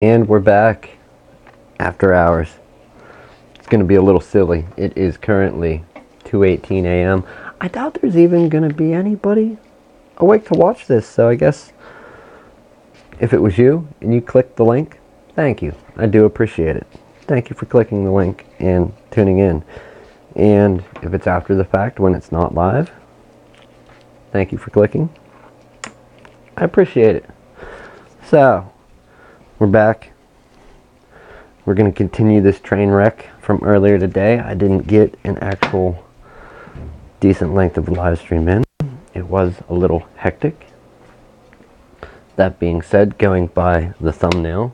And we're back after hours. It's going to be a little silly. It is currently 2:18 a.m. I doubt there's even going to be anybody awake to watch this, so I guess if it was you and you clicked the link, thank you. I do appreciate it. Thank you for clicking the link and tuning in. And if it's after the fact when it's not live, thank you for clicking. I appreciate it. So, we're back. We're going to continue this train wreck from earlier today. I didn't get an actual decent length of live stream in. It was a little hectic. That being said, going by the thumbnail,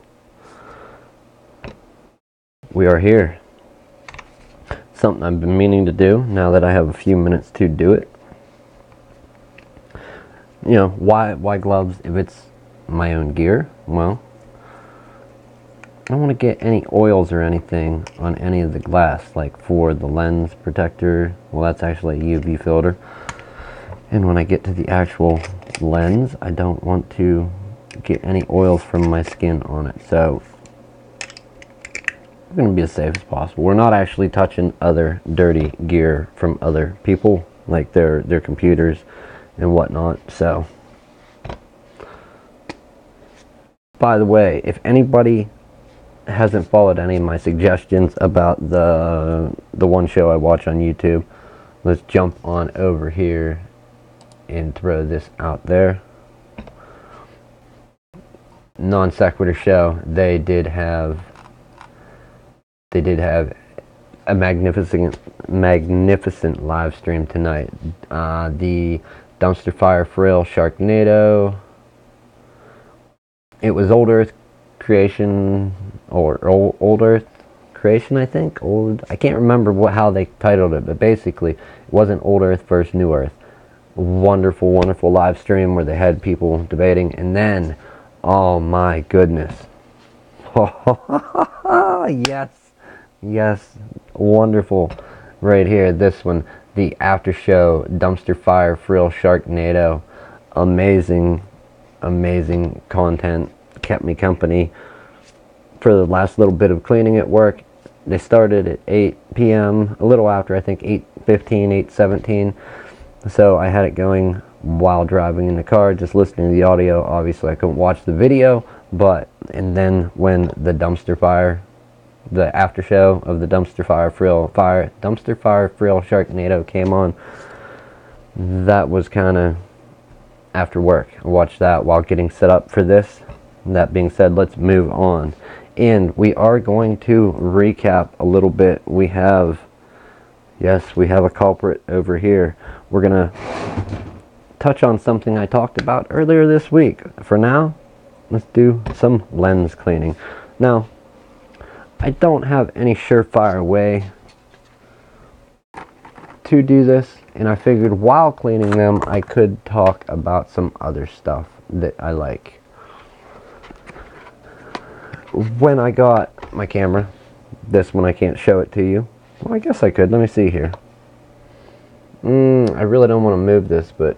we are here. Something I've been meaning to do now that I have a few minutes to do it. You know, why gloves if it's my own gear? Well, I don't want to get any oils or anything on any of the glass, like for the lens protector. Well, that's actually a UV filter. And when I get to the actual lens, I don't want to get any oils from my skin on it. So we're going to be as safe as possible. We're not actually touching other dirty gear from other people, like their computers and whatnot. So, by the way, if anybody hasn't followed any of my suggestions about the one show I watch on YouTube, let's jump on over here and throw this out there. Non sequitur show. They did have a magnificent live stream tonight. The Dumpster Fire Frill Sharknado. It was Old Earth Creation, or Old Earth Creation, I think. I can't remember how they titled it, but basically it wasn't Old Earth versus New Earth. Wonderful, wonderful live stream where they had people debating, and then, oh my goodness, yes, wonderful, right here. This one, the after show Dumpster Fire Frill Sharknado, amazing content. Kept me company for the last little bit of cleaning at work. They started at 8 p.m. a little after, I think 8:15, 8:17. So I had it going while driving in the car, just listening to the audio. Obviously I couldn't watch the video, and then when the dumpster fire, the after show of the Dumpster Fire Frill Sharknado came on, that was kind of after work. I watched that while getting set up for this. That being said, let's move on. And we are going to recap a little bit. We have a culprit over here. We're going to touch on something I talked about earlier this week. For now, let's do some lens cleaning. Now, I don't have any surefire way to do this, and I figured while cleaning them, I could talk about some other stuff that I like. When I got my camera, this one I can't show it to you. Well, I guess I could. Let me see here. I really don't want to move this, but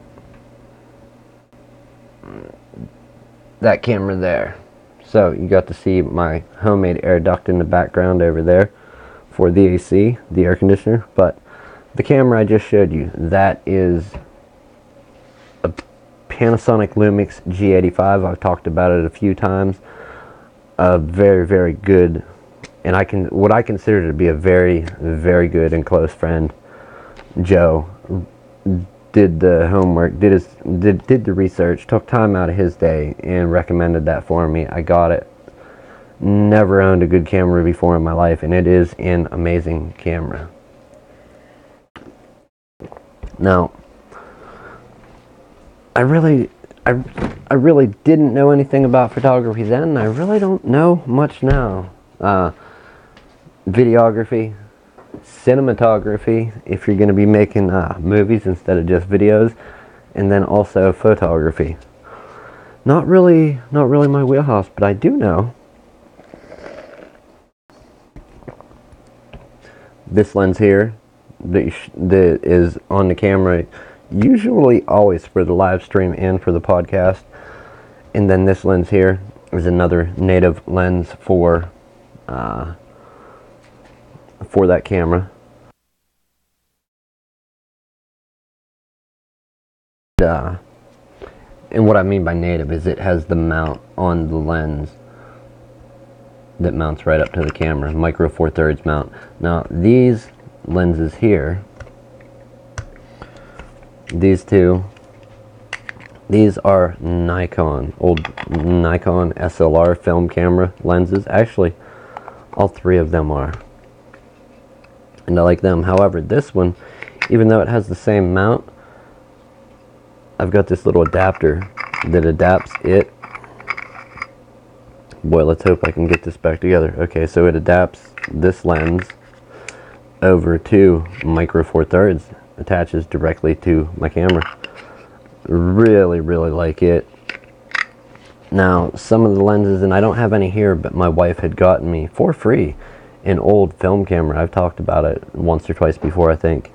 that camera there. So you got to see my homemade air duct in the background over there for the AC, the air conditioner. But the camera I just showed you, that is a Panasonic Lumix G85. I've talked about it a few times. A very, very good, and what I consider to be a very, very good and close friend, Joe, did the homework, did the research, took time out of his day and recommended that for me. I got it. Never owned a good camera before in my life, and it is an amazing camera. Now, I really didn't know anything about photography then, and I really don't know much now. Videography, cinematography, if you're going to be making movies instead of just videos, and then also photography. Not really my wheelhouse, but I do know this lens here that is on the camera, usually always for the live stream and for the podcast, and then this lens here is another native lens for that camera. And what I mean by native is it has the mount on the lens that mounts right up to the camera, micro four thirds mount. Now these lenses here, these two, these are Nikon, old Nikon SLR film camera lenses. Actually, all three of them are, and I like them. However, this one, even though it has the same mount, I've got this little adapter that adapts it. Boy, let's hope I can get this back together. Okay, so it adapts this lens over to micro four thirds, attaches directly to my camera. Really like it. Now, some of the lenses, and I don't have any here, but my wife had gotten me for free an old film camera. I've talked about it once or twice before, I think,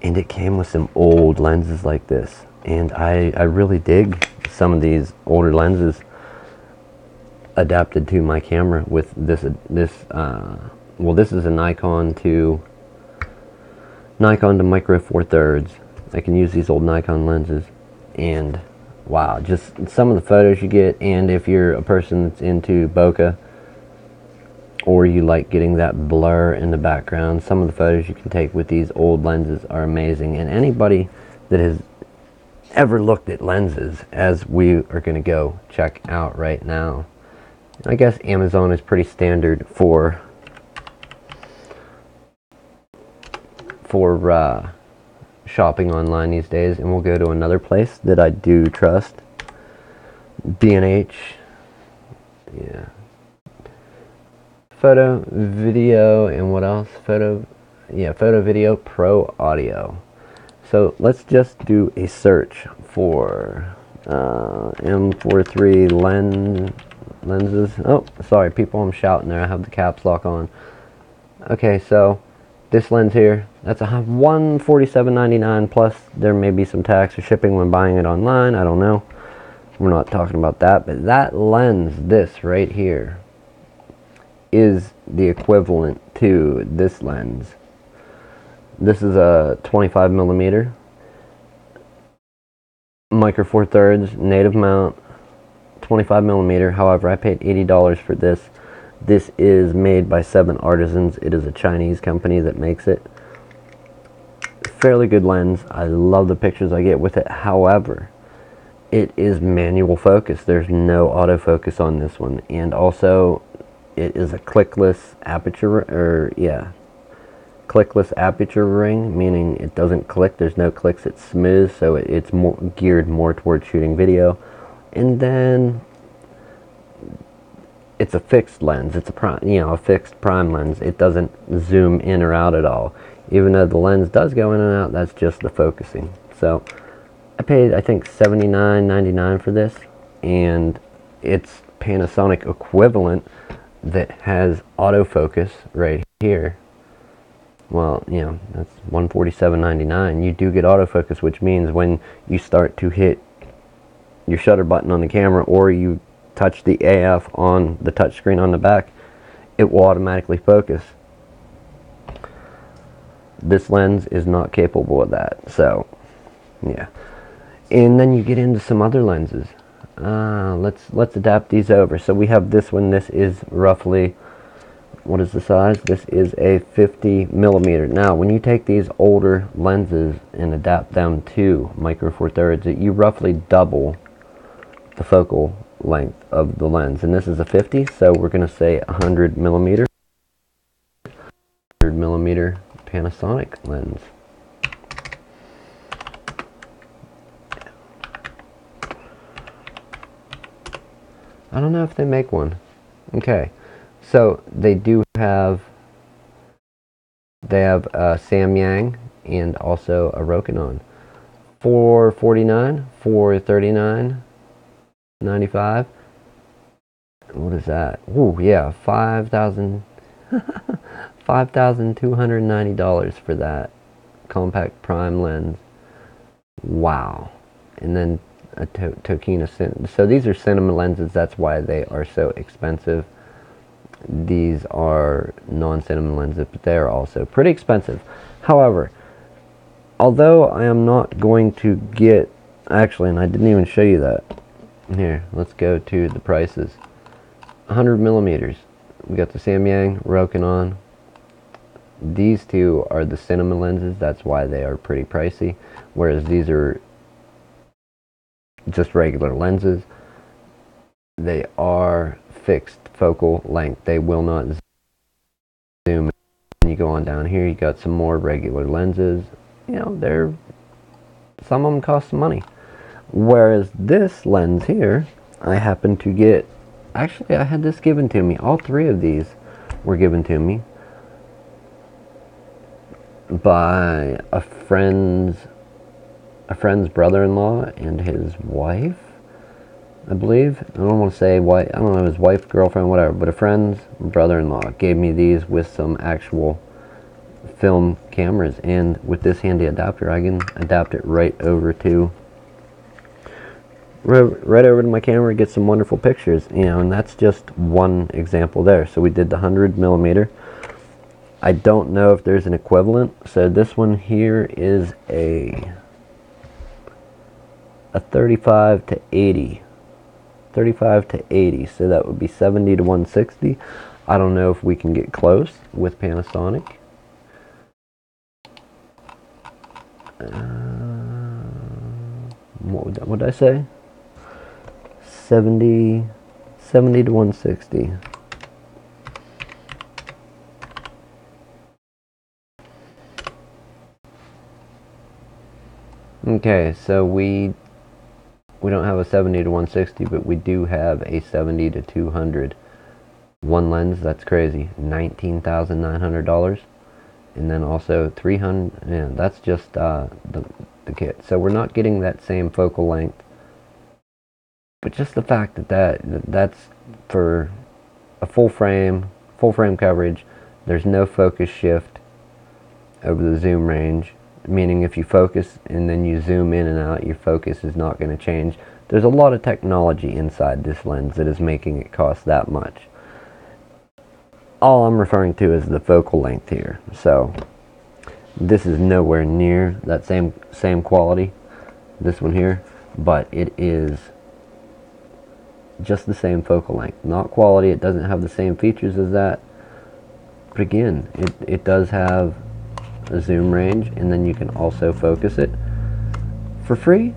and it came with some old lenses like this, and I really dig some of these older lenses adapted to my camera with this well, this is a Nikon to micro four thirds. I can use these old Nikon lenses, and wow, just some of the photos you get. And if you're a person that's into bokeh, or you like getting that blur in the background, some of the photos you can take with these old lenses are amazing. And anybody that has ever looked at lenses, as we are going to go check out right now, I guess Amazon is pretty standard for shopping online these days, and we'll go to another place that I do trust, B&H. Yeah, photo, video, and what else? Photo Video Pro Audio. So let's just do a search for M43 lenses. Oh, sorry people, I'm shouting there. I have the caps lock on. Okay, so this lens here, that's a $147.99 plus there may be some tax or shipping when buying it online. I don't know. We're not talking about that, but that lens, this right here, is the equivalent to this lens. This is a 25 millimeter micro four thirds native mount, 25 millimeter. However, I paid $80 for this. This is made by 7 Artisans. It is a Chinese company that makes it. Fairly good lens. I love the pictures I get with it. However, it is manual focus. There's no autofocus on this one. And also, it is a clickless aperture, clickless aperture ring, meaning it doesn't click. There's no clicks. It's smooth, so it's geared more towards shooting video. And then it's a fixed lens. It's a fixed prime lens. It doesn't zoom in or out at all. Even though the lens does go in and out, that's just the focusing. So I paid, I think, $79.99 for this, and it's Panasonic equivalent that has autofocus right here. Well, that's $147.99. You do get autofocus, which means when you start to hit your shutter button on the camera, or you touch the AF on the touchscreen on the back, it will automatically focus. This lens is not capable of that. So yeah, and then you get into some other lenses. Let's adapt these over. So we have this one. This is roughly, what is the size? This is a 50 millimeter. Now when you take these older lenses and adapt them to micro four thirds, you roughly double the focal length of the lens, and this is a 50, so we're going to say 100 millimeter Panasonic lens. I don't know if they make one. Okay, so they have Samyang and also a Rokinon. $449, $439.95. What is that? Oh yeah, $5,290 for that compact prime lens. Wow. And then a Tokina. So these are cinema lenses. That's why they are so expensive. These are non-cinema lenses, but they are also pretty expensive. However, although I am not going to get, actually, and I didn't even show you that. Here, let's go to the prices. 100 millimeters. We got the Samyang, Rokinon. These two are the cinema lenses. That's why they are pretty pricey. Whereas these are just regular lenses. They are fixed focal length. They will not zoom. And you go on down here, you got some more regular lenses. You know, some of them cost some money. Whereas this lens here, I happen to get, actually I had this given to me. All three of these were given to me by a friend's brother-in-law and his wife, I believe. I don't want to say wife, I don't know, his wife, girlfriend, whatever, but a friend's brother-in-law gave me these with some actual film cameras, and with this handy adapter I can adapt it right over to my camera, get some wonderful pictures, you know, and that's just one example there. So we did the 100 millimeter. I don't know if there's an equivalent. So this one here is a 35 to 80. 35 to 80, so that would be 70 to 160. I don't know if we can get close with Panasonic. What would I say? 70 to 160. Okay, so we don't have a 70 to 160, but we do have a 70 to 200. One lens, that's crazy. $19,900. And then also 300, yeah, that's just the kit. So we're not getting that same focal length. But just the fact that's for a full frame coverage. There's no focus shift over the zoom range, meaning if you focus and then you zoom in and out, your focus is not going to change. There's a lot of technology inside this lens that is making it cost that much. All I'm referring to is the focal length here. So this is nowhere near that same quality, this one here, but it is just the same focal length. Not quality, it doesn't have the same features as that, but again, it does have a zoom range, and then you can also focus it for free.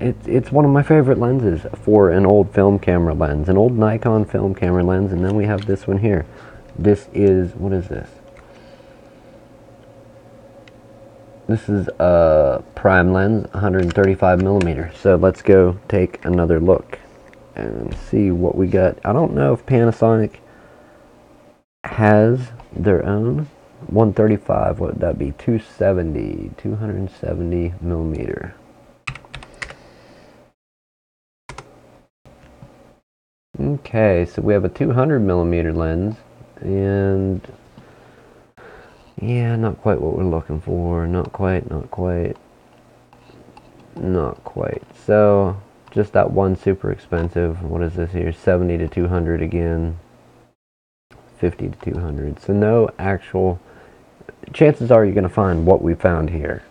It's one of my favorite lenses for an old film camera lens, an old Nikon film camera lens. And then we have this one here. This is, what is this? This is a prime lens, 135 millimeter. So let's go take another look and see what we got. I don't know if Panasonic has their own 135. What would that be? 270 millimeter. Okay, so we have a 200 millimeter lens, and yeah, not quite what we're looking for. Not quite. So just that one super expensive. What is this here? 70 to 200 again. 50 to 200. So no actual, chances are you're going to find what we found here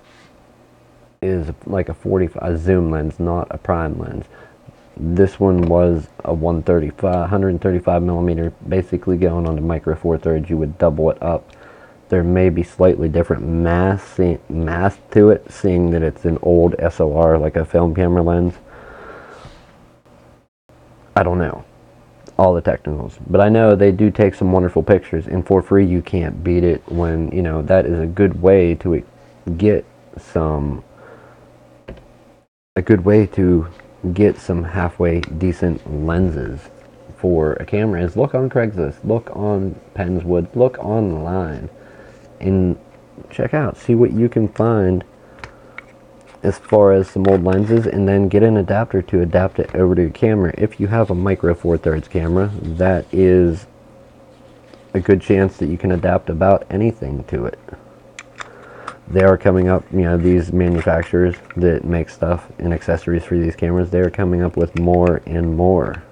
is like a 45 zoom lens, not a prime lens. This one was a 135 millimeter, basically going on to micro four thirds. You would double it up. There may be slightly different mass to it, seeing that it's an old SOR, like a film camera lens. I don't know all the technicals, but I know they do take some wonderful pictures, and for free you can't beat it. When, you know, that is a good way to get some halfway decent lenses for a camera is look on Craigslist, look on Penswood, look online, and check out, see what you can find as far as some old lenses, and then get an adapter to adapt it over to your camera. If you have a micro four thirds camera, that is a good chance that you can adapt about anything to it. they are coming up, you know, these manufacturers that make stuff and accessories for these cameras, they are coming up with more and more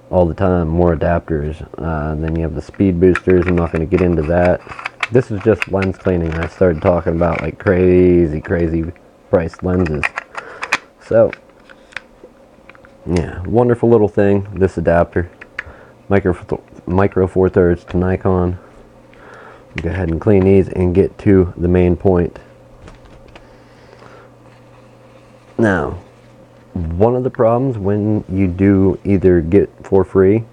all the time, more adapters. Then you have the speed boosters. I'm not going to get into that. This is just lens cleaning. I started talking about like crazy priced lenses. So yeah, wonderful little thing, this adapter. Micro Four Thirds to Nikon. Go ahead and clean these and get to the main point. Now, one of the problems when you do either get for free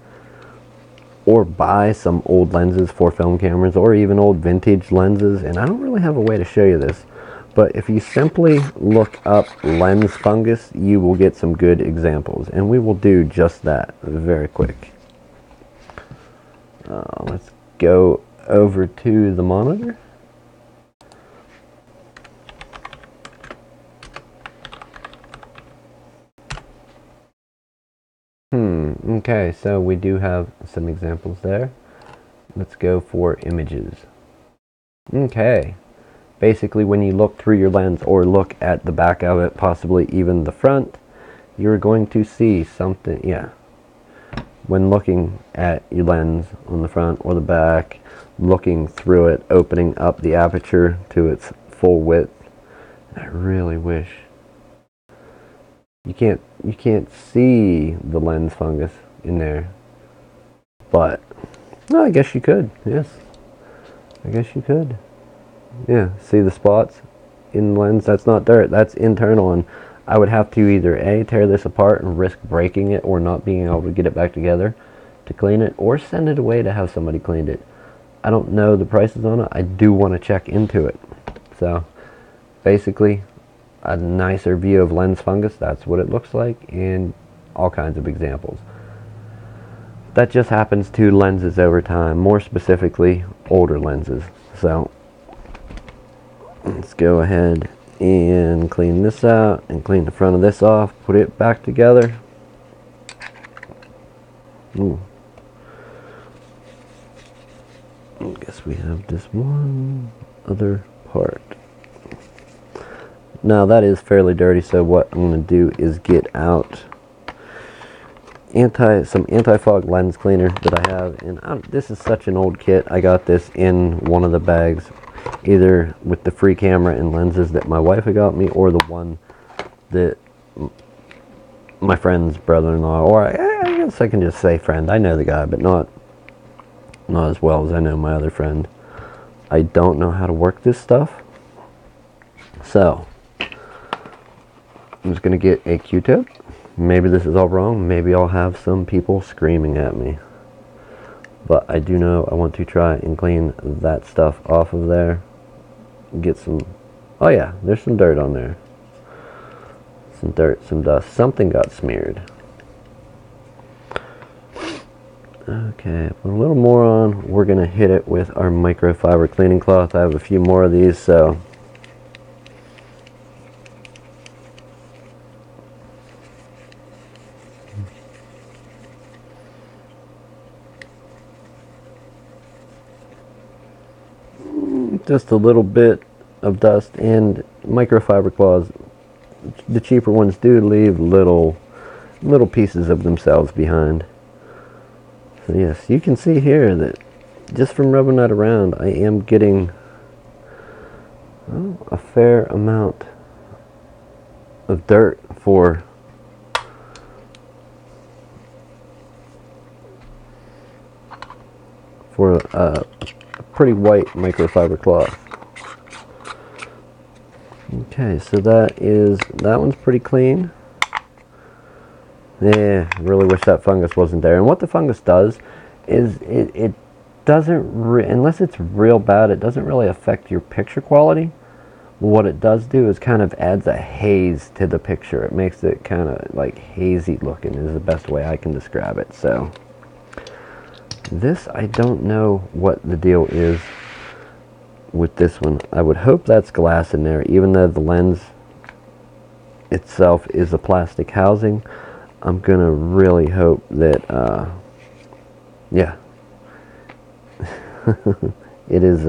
or buy some old lenses for film cameras, or even old vintage lenses, and I don't really have a way to show you this, but if you simply look up lens fungus, you will get some good examples, and we will do just that very quick. Let's go over to the monitor. Okay, so we do have some examples there. Let's go for images. Okay, basically when you look through your lens or look at the back of it, possibly even the front, you're going to see something. Yeah, when looking at your lens on the front or the back, looking through it, opening up the aperture to its full width. I really wish you can't see the lens fungus in there, but no, I guess you could. Yes, I guess you could. Yeah, see the spots in the lens? That's not dirt, that's internal, and I would have to either A, tear this apart and risk breaking it or not being able to get it back together to clean it, or send it away to have somebody clean it. I don't know the prices on it. I do want to check into it. So basically a nicer view of lens fungus, that's what it looks like, and all kinds of examples. That just happens to lenses over time, more specifically older lenses. So let's go ahead and clean this out and clean the front of this off, put it back together. Ooh. I guess we have this one other part. Now that is fairly dirty, so what I'm going to do is get out some anti-fog lens cleaner that I have, and this is such an old kit. I got this in one of the bags, either with the free camera and lenses that my wife had got me, or the one that my friend's brother-in-law, or I guess I can just say friend. I know the guy, but not as well as I know my other friend. I don't know how to work this stuff, so I'm just going to get a Q-tip. Maybe this is all wrong. Maybe I'll have some people screaming at me. But I do know I want to try and clean that stuff off of there. Get some... Oh yeah, there's some dirt on there. Some dirt, some dust. Something got smeared. Okay, put a little more on. We're going to hit it with our microfiber cleaning cloth. I have a few more of these, so... just a little bit of dust, and microfiber cloths, the cheaper ones, do leave little pieces of themselves behind. So yes, you can see here that just from rubbing that around, I am getting a fair amount of dirt for a pretty white microfiber cloth. Okay, so that one's pretty clean. Yeah, really wish that fungus wasn't there. And what the fungus does is it doesn't, unless it's real bad, it doesn't really affect your picture quality. What it does do is kind of adds a haze to the picture. It makes it kind of like hazy looking is the best way I can describe it. So this, I don't know what the deal is with this one. I would hope that's glass in there, even though the lens itself is a plastic housing. I'm gonna really hope that yeah, it is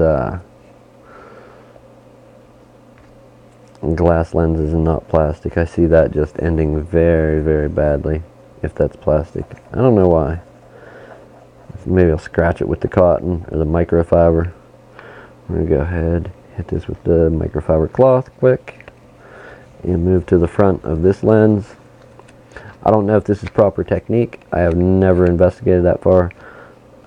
glass lenses and not plastic. I see that just ending very, very badly if that's plastic. I don't know why. Maybe I'll scratch it with the cotton or the microfiber. I'm going to go ahead, hit this with the microfiber cloth quick, and move to the front of this lens. I don't know if this is proper technique. I have never investigated that far.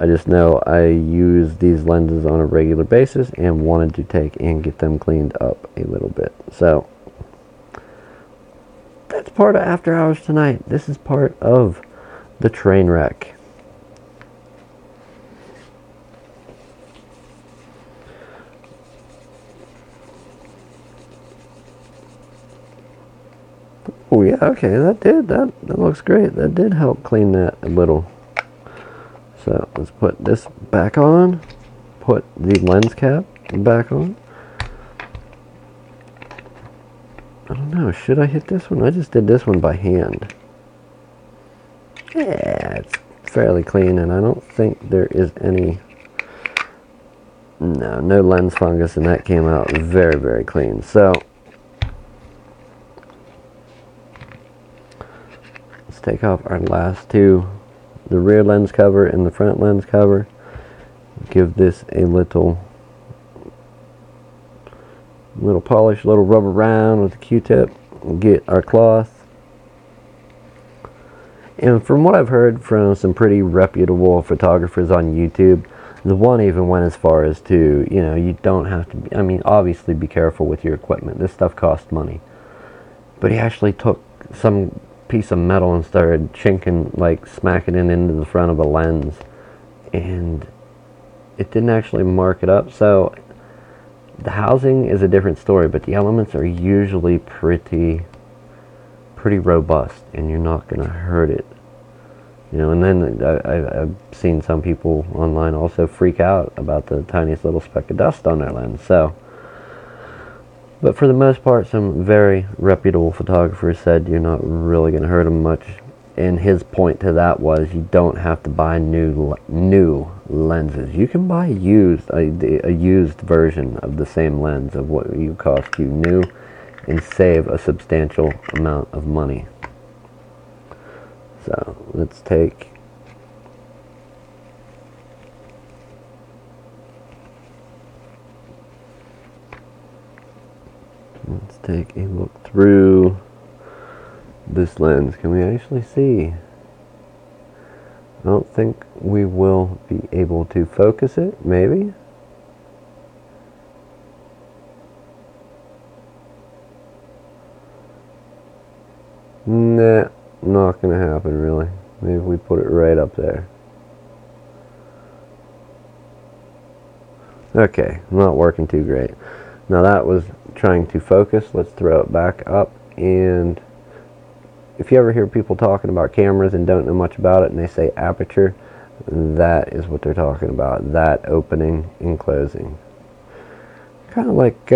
I just know I use these lenses on a regular basis and wanted to take and get them cleaned up a little bit. So that's part of After Hours tonight. This is part of the train wreck. Oh yeah, okay, that looks great. That did help clean that a little. So let's put this back on, put the lens cap back on. I don't know, should I hit this one? I just did this one by hand. Yeah, it's fairly clean, and I don't think there is any, no lens fungus, and that came out very, very clean. So let's take off our last two, the rear lens cover and the front lens cover. Give this a little polish, little rub around with the Q-tip, and get our cloth. And from what I've heard from some pretty reputable photographers on YouTube, the one even went as far as to, you don't have to, I mean, obviously be careful with your equipment. This stuff costs money. But he actually took some piece of metal and started chinking, like smacking it into the front of a lens, and it didn't actually mark it up. So the housing is a different story, but the elements are usually pretty robust, and you're not going to hurt it. And then I've seen some people online also freak out about the tiniest little speck of dust on their lens. So, but for the most part, some very reputable photographers said you're not really going to hurt them much. And his point to that was you don't have to buy new lenses. You can buy a used version of the same lens of what you cost you new, and save a substantial amount of money. So let's take a look through this lens. Can we actually see? I don't think we will be able to focus it, maybe. Nah, not gonna happen really. Maybe we put it right up there. Okay, not working too great. Now that was trying to focus. Let's throw it back up. And if you ever hear people talking about cameras and don't know much about it, and they say aperture, that is what they're talking about. That opening and closing. Kind of like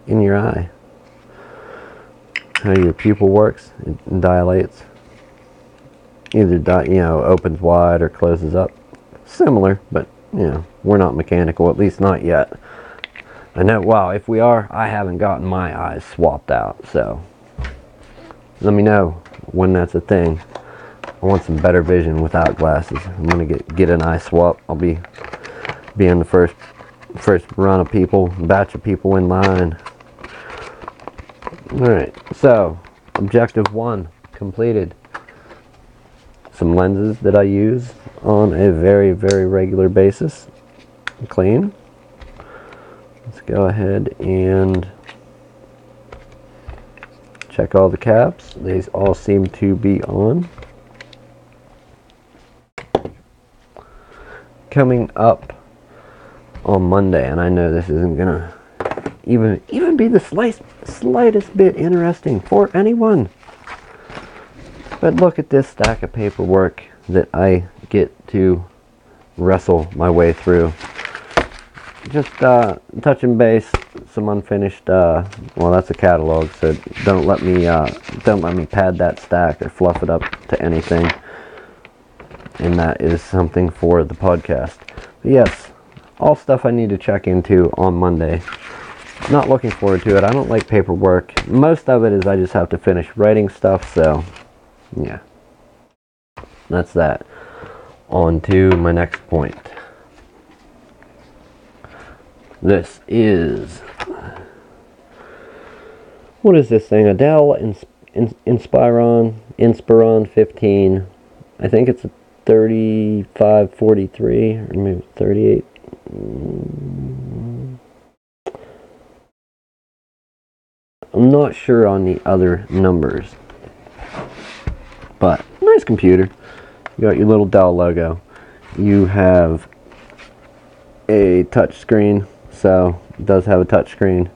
in your eye. How your pupil works, it dilates. Either opens wide or closes up. Similar, but we're not mechanical, at least not yet. I know, wow, if we are, I haven't gotten my eyes swapped out, so let me know when that's a thing. I want some better vision without glasses. I'm gonna get an eye swap. I'll be in the first run of people, batch of people in line. Alright, so objective 1 completed. Some lenses that I use on a very, very regular basis. Clean. Let's go ahead and check all the caps. These all seem to be on. Coming up on Monday, and I know this isn't gonna even be the slightest bit interesting for anyone, but look at this stack of paperwork that I get to wrestle my way through. Just touching base, some unfinished, well, that's a catalog, so don't let me pad that stack or fluff it up to anything, and that is something for the podcast. But yes, all stuff I need to check into on Monday. Not looking forward to it. I don't like paperwork. Most of it is I just have to finish writing stuff, so yeah. That's that. On to my next point. This is, what is this thing? A Dell Inspiron 15. I think it's a 3543 or maybe 38. I'm not sure on the other numbers, but nice computer. You got your little Dell logo. You have a touch screen, so it does have a touch screen.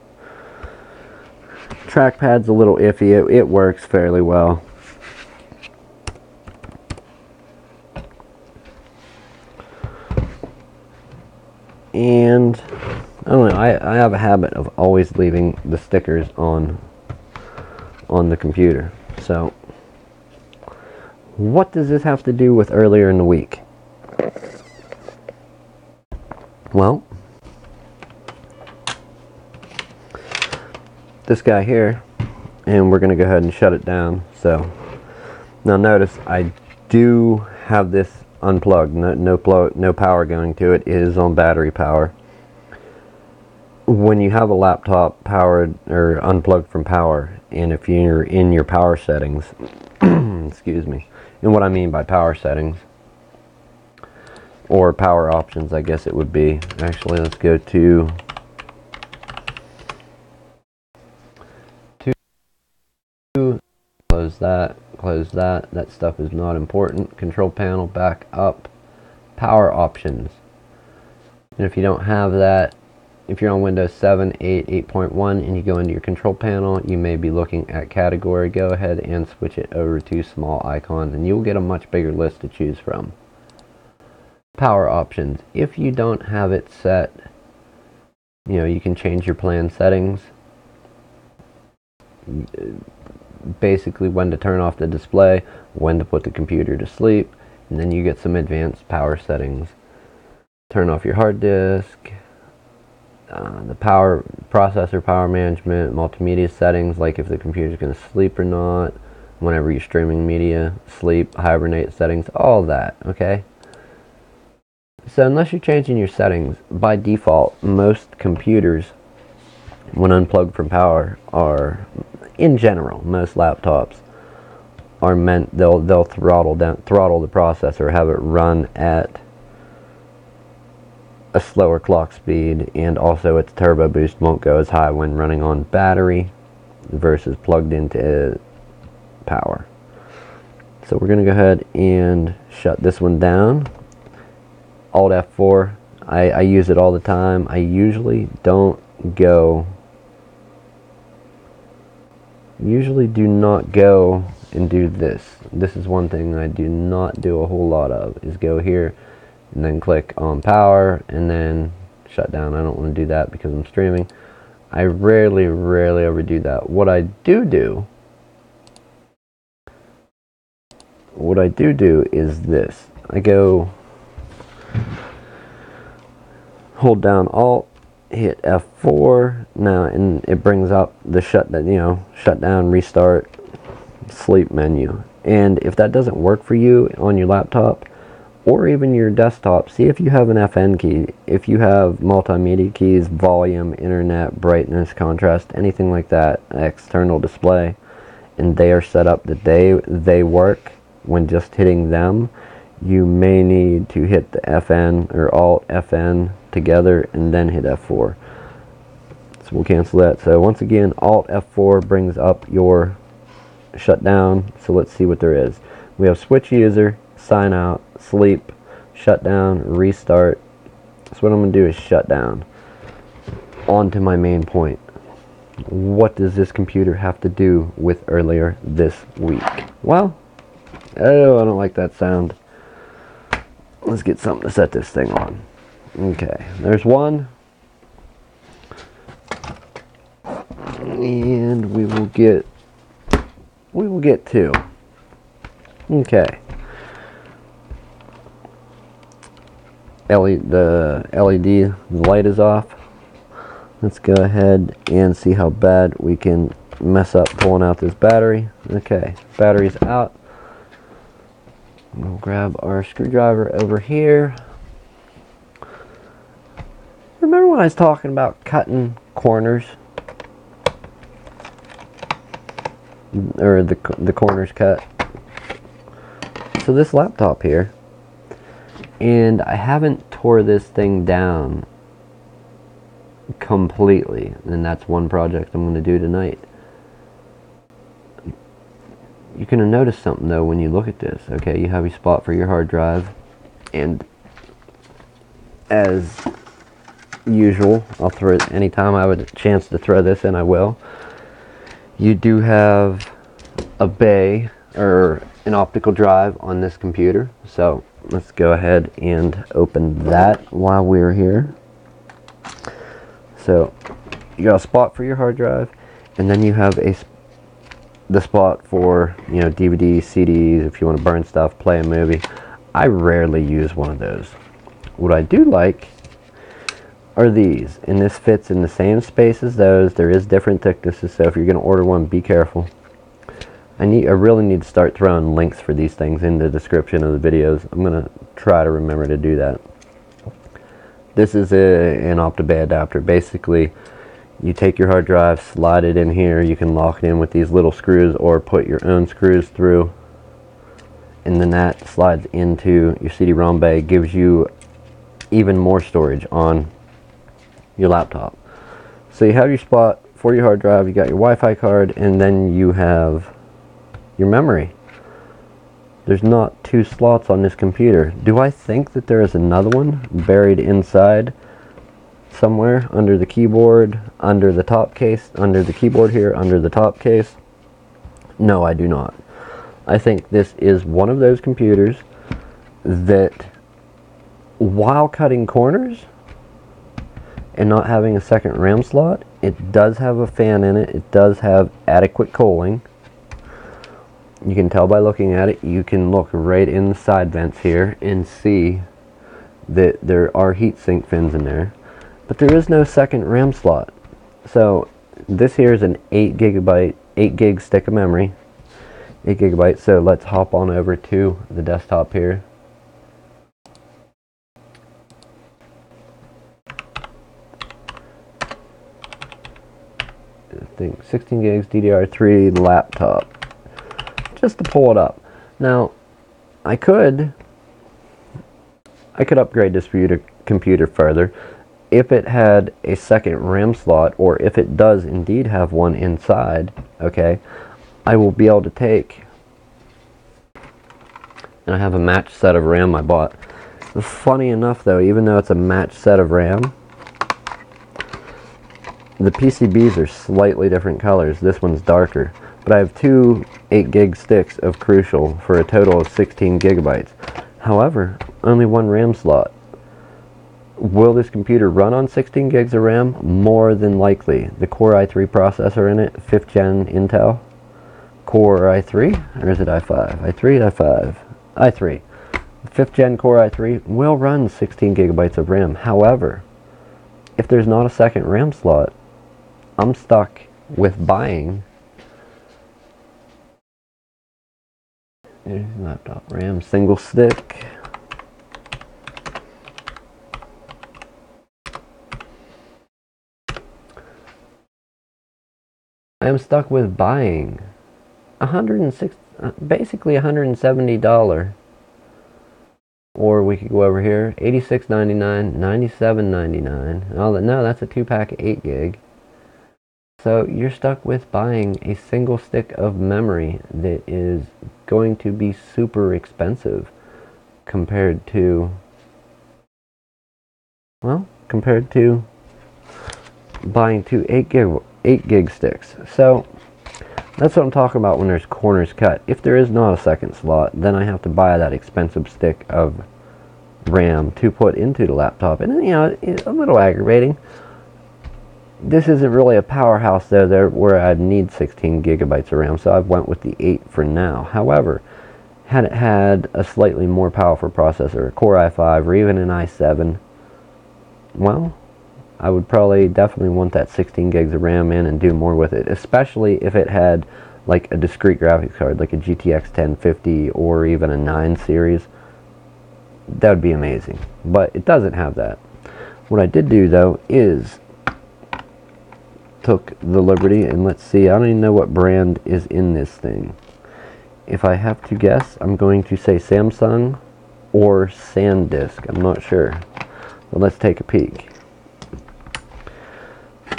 Trackpad's a little iffy. It works fairly well. And I don't know, I have a habit of always leaving the stickers on the computer. So what does this have to do with earlier in the week? Well, this guy here, and we're going to go ahead and shut it down. So now notice I do have this unplugged, no power going to it. It is on battery power. When you have a laptop powered or unplugged from power, and if you're in your power settings, excuse me, and what I mean by power settings or power options, I guess it would be. Actually, let's go to close that. That stuff is not important. Control panel, back up, power options. And if you don't have that, if you're on Windows 7, 8, 8.1 and you go into your control panel, you may be looking at category. Go ahead and switch it over to small icons and you'll get a much bigger list to choose from. Power options. If you don't have it set, you can change your plan settings. Basically when to turn off the display, when to put the computer to sleep, and then you get some advanced power settings. Turn off your hard disk, the power processor, power management, multimedia settings, like if the computer's going to sleep or not, whenever you're streaming media, sleep, hibernate settings, all that, okay? So unless you're changing your settings, by default, most computers, when unplugged from power, are, in general, most laptops are meant, they'll throttle the processor, have it run at a slower clock speed, and also its turbo boost won't go as high when running on battery versus plugged into power. So we're going to go ahead and shut this one down. Alt F4. I use it all the time. I usually do not go and do this. This is one thing I do not do a whole lot of, is go here and then click on power and then shut down. I don't want to do that because I'm streaming. I rarely ever do that. What I do is this. I go hold down Alt, hit F4 now, and it brings up the shut down, restart, sleep menu. And if that doesn't work for you on your laptop or even your desktop, see if you have an FN key. If you have multimedia keys, volume, internet, brightness, contrast, anything like that, external display, and they are set up that they work when just hitting them, you may need to hit the FN or Alt FN together and then hit F4. So we'll cancel that. So once again, Alt F4 brings up your shutdown. So let's see what there is. We have switch user, sign out, sleep, shutdown, restart. So what I'm going to do is shut down. On to my main point. What does this computer have to do with earlier this week? Well, oh, I don't like that sound. Let's get something to set this thing on. Okay, there's one. And we will get two. Okay. The LED, the light is off. Let's go ahead and see how bad we can mess up pulling out this battery. Okay, battery's out. We'll grab our screwdriver over here. Remember when I was talking about cutting corners? Or the corners cut. So this laptop here, and I haven't tore this thing down completely, and that's one project I'm going to do tonight. You're going to notice something though when you look at this. Okay, you have your spot for your hard drive, and as usual, I'll throw it anytime I have a chance to throw this in, I will. You do have a bay or an optical drive on this computer, so let's go ahead and open that while we're here. So you got a spot for your hard drive, and then you have the spot for, you know, DVDs, CDs, if you want to burn stuff, play a movie. I rarely use one of those. What I do like are these, and this fits in the same space as those. There is different thicknesses, so if you're going to order one, be careful. I really need to start throwing links for these things in the description of the videos. I'm going to try to remember to do that. This is an OptiBay adapter. Basically, you take your hard drive, slide it in here. You can lock it in with these little screws or put your own screws through, and then that slides into your CD-ROM bay. Gives you even more storage on your laptop. So you have your spot for your hard drive, you got your Wi-Fi card, and then you have your memory. There's not two slots on this computer. Do I think that there is another one buried inside somewhere under the keyboard, under the top case, under the keyboard here, under the top case? No, I do not. I think this is one of those computers that, while cutting corners and not having a second RAM slot, it does have a fan in it. It does have adequate cooling. You can tell by looking at it. You can look right in the side vents here and see that there are heatsink fins in there, but there is no second RAM slot. So this here is an 8 gig stick of memory, 8 gigabytes. So let's hop on over to the desktop here. I think 16 gigs DDR3 laptop, just to pull it up. Now I could upgrade this computer further if it had a second RAM slot, or if it does indeed have one inside. Okay, I will be able to take, and I have a matched set of RAM I bought. Funny enough though, even though it's a matched set of RAM, the PCBs are slightly different colors. This one's darker, but I have two 8 gig sticks of Crucial for a total of 16 gigabytes. However, only one RAM slot. Will this computer run on 16 gigs of RAM? More than likely. The Core i3 processor in it, 5th gen Intel. Core i3, or is it i5? i3, i5, i3. 5th gen Core i3 will run 16 gigabytes of RAM. However, if there's not a second RAM slot, I'm stuck with buying, there's laptop RAM, single stick. I am stuck with buying basically $170, or we could go over here, $86.99, $97.99. Oh no, that's a 2-pack 8 gig. So you're stuck with buying a single stick of memory that is going to be super expensive compared to, well, compared to buying two 8 gig sticks. So that's what I'm talking about when there's corners cut. If there is not a second slot, then I have to buy that expensive stick of RAM to put into the laptop, and you know, it's a little aggravating. This isn't really a powerhouse though, where I'd need 16 gigabytes of RAM, so I've went with the 8 for now. However, had it had a slightly more powerful processor, a Core i5 or even an i7, well, I would probably definitely want that 16 gigs of RAM in and do more with it, especially if it had like a discrete graphics card, like a GTX 1050 or even a 9 series. That would be amazing, but it doesn't have that. What I did do though is took the liberty, and let's see, I don't even know what brand is in this thing. If I have to guess, I'm going to say Samsung or SanDisk. I'm not sure. But let's take a peek.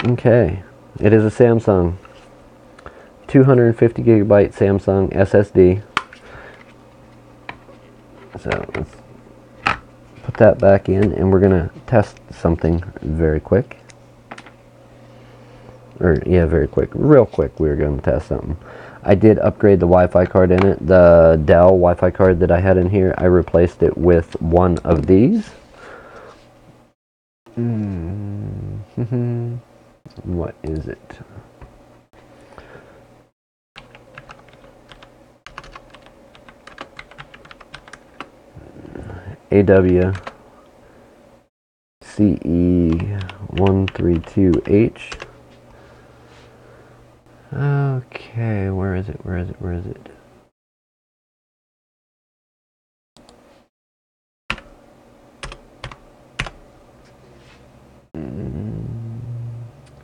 Okay, it is a Samsung. 250 gigabyte Samsung SSD. So let's put that back in, and we're gonna test something very quick. Very quick. Real quick, we're gonna test something. I did upgrade the Wi-Fi card in it. The Dell Wi-Fi card that I had in here, I replaced it with one of these. What is it? AWCE132H. Okay, where is it?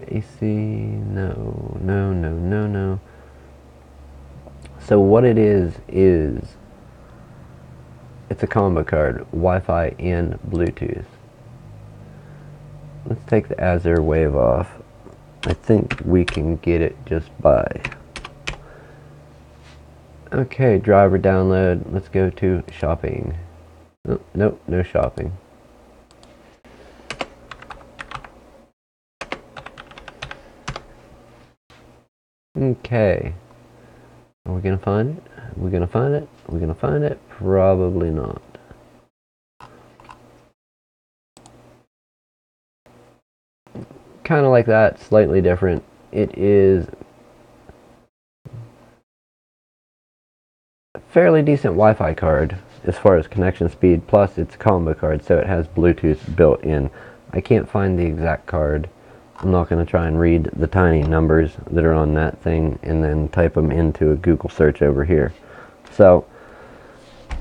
AC, no. So what it is it's a combo card, Wi-Fi and Bluetooth. Let's take the Azure Wave off. I think we can get it just by. Okay, driver download. Let's go to shopping. Oh, nope, no shopping. Okay. Are we gonna find it? We're gonna find it? We're gonna find it? Probably not. Kind of like that, slightly different. It is a fairly decent Wi-Fi card as far as connection speed, plus it's a combo card, so it has Bluetooth built in. I can't find the exact card. I'm not going to try and read the tiny numbers that are on that thing and then type them into a Google search over here. So,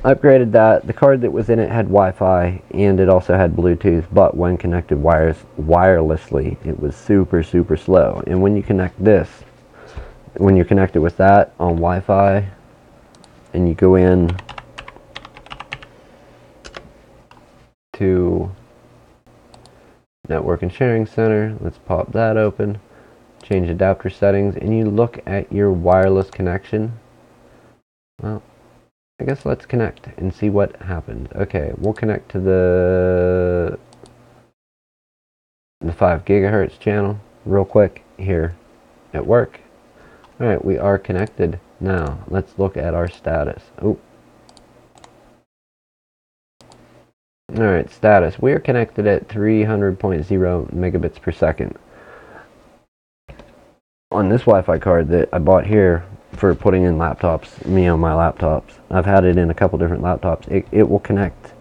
I upgraded that. The card that was in it had Wi-Fi and it also had Bluetooth, but when connected wirelessly, it was super slow. And when you connect this, when you're connected with that on Wi-Fi and you go in to Network and Sharing Center, let's pop that open, change adapter settings, and you look at your wireless connection. Well, I guess let's connect and see what happens. Okay, we'll connect to the 5 gigahertz channel real quick here at work. Alright, we are connected. Now, let's look at our status. Oh. Alright, status. We are connected at 300.0 megabits per second. On this Wi-Fi card that I bought here for putting in laptops, my laptops, I've had it in a couple different laptops, it will connect.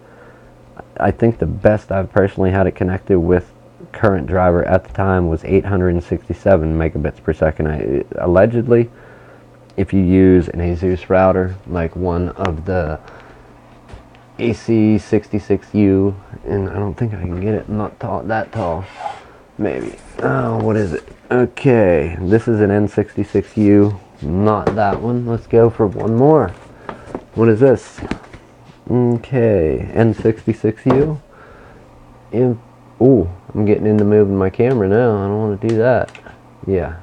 I think the best I've personally had it connected with current driver at the time was 867 megabits per second. Allegedly, if you use an ASUS router, like one of the AC66U, and I don't think I can get it not that tall, maybe. Oh, what is it? Okay, this is an N66U, not that one. Let's go for one more. What is this? Okay, N66U. Ooh, I'm getting into moving my camera now. I don't want to do that. Yeah,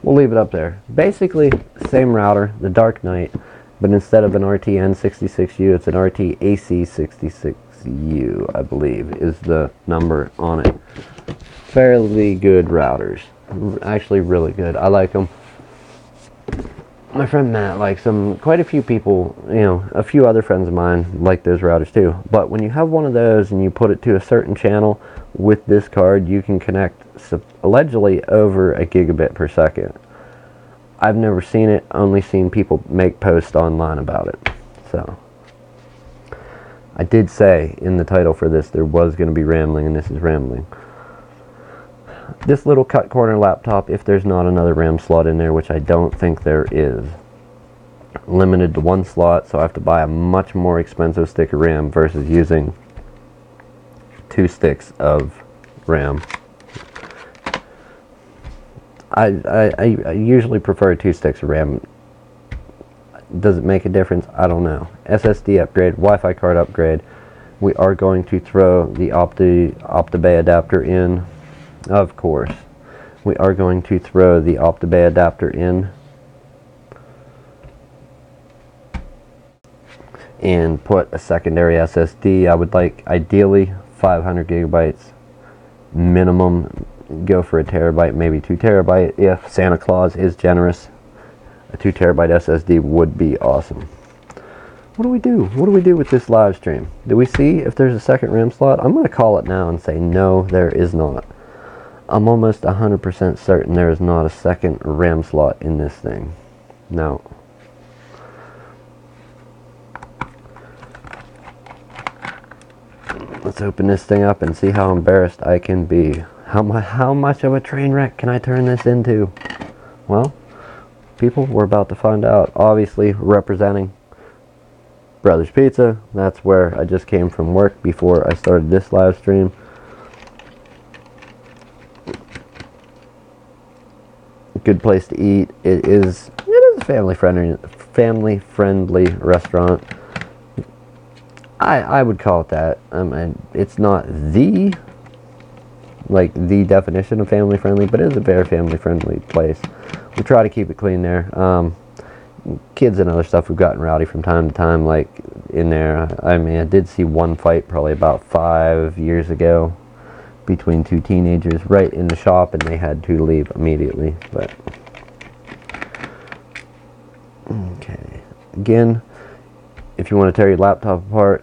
we'll leave it up there. Basically, same router, the Dark Knight, but instead of an RT-N66U, it's an RT-AC66U, I believe, is the number on it. Fairly good routers. Actually, really good. I like them. My friend Matt likes them. Quite a few people, a few other friends of mine like those routers too. But when you have one of those and you put it to a certain channel with this card, you can connect allegedly over a gigabit per second. I've never seen it, only seen people make posts online about it. So, I did say in the title for this there was going to be rambling, and this is rambling. this little cut corner laptop, if there's not another RAM slot in there, which I don't think there is, limited to one slot, so I have to buy a much more expensive stick of RAM versus using 2 sticks of RAM. I usually prefer 2 sticks of RAM. Does it make a difference? I don't know. SSD upgrade, Wi-Fi card upgrade. We are going to throw the OptiBay adapter in. Of course. We are going to throw the OptiBay adapter in. And put a secondary SSD. I would like, ideally, 500 gigabytes minimum. Go for a terabyte, maybe 2 terabyte. If Santa Claus is generous, a 2 terabyte SSD would be awesome. What do we do? What do we do with this live stream? Do we see if there's a second RAM slot? I'm going to call it now and say no, there is not. I'm almost 100% certain there is not a second RAM slot in this thing. No. Let's open this thing up and see how embarrassed I can be. How much of a train wreck can I turn this into? Well, people, we're about to find out. Obviously, representing Brothers Pizza. That's where I just came from work before I started this live stream. Good place to eat. It is a family friendly restaurant. I would call it that. It's not the definition of family friendly, but it is a very family friendly place. We try to keep it clean there. Kids and other stuff have gotten rowdy from time to time, like in there. I mean, I did see one fight probably about 5 years ago between 2 teenagers right in the shop, and they had to leave immediately. But okay, again, if you want to tear your laptop apart,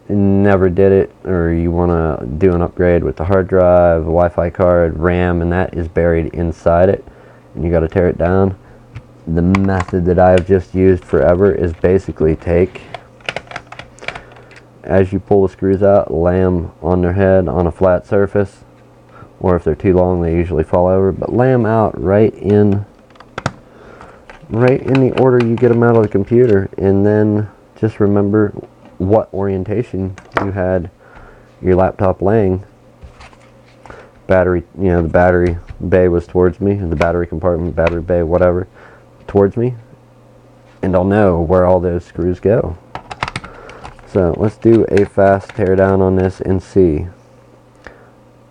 never did it, or you want to do an upgrade with the hard drive, a Wi-Fi card, RAM, and that is buried inside it, and you got to tear it down. The method that I've just used forever is basically take, as you pull the screws out, lay them on their head on a flat surface, or if they're too long they usually fall over, but lay them out right in the order you get them out of the computer, and then just remember what orientation you had your laptop laying. Battery, the battery bay was towards me, the battery compartment, battery bay, whatever, towards me, and I'll know where all those screws go. So let's do a fast teardown on this and see.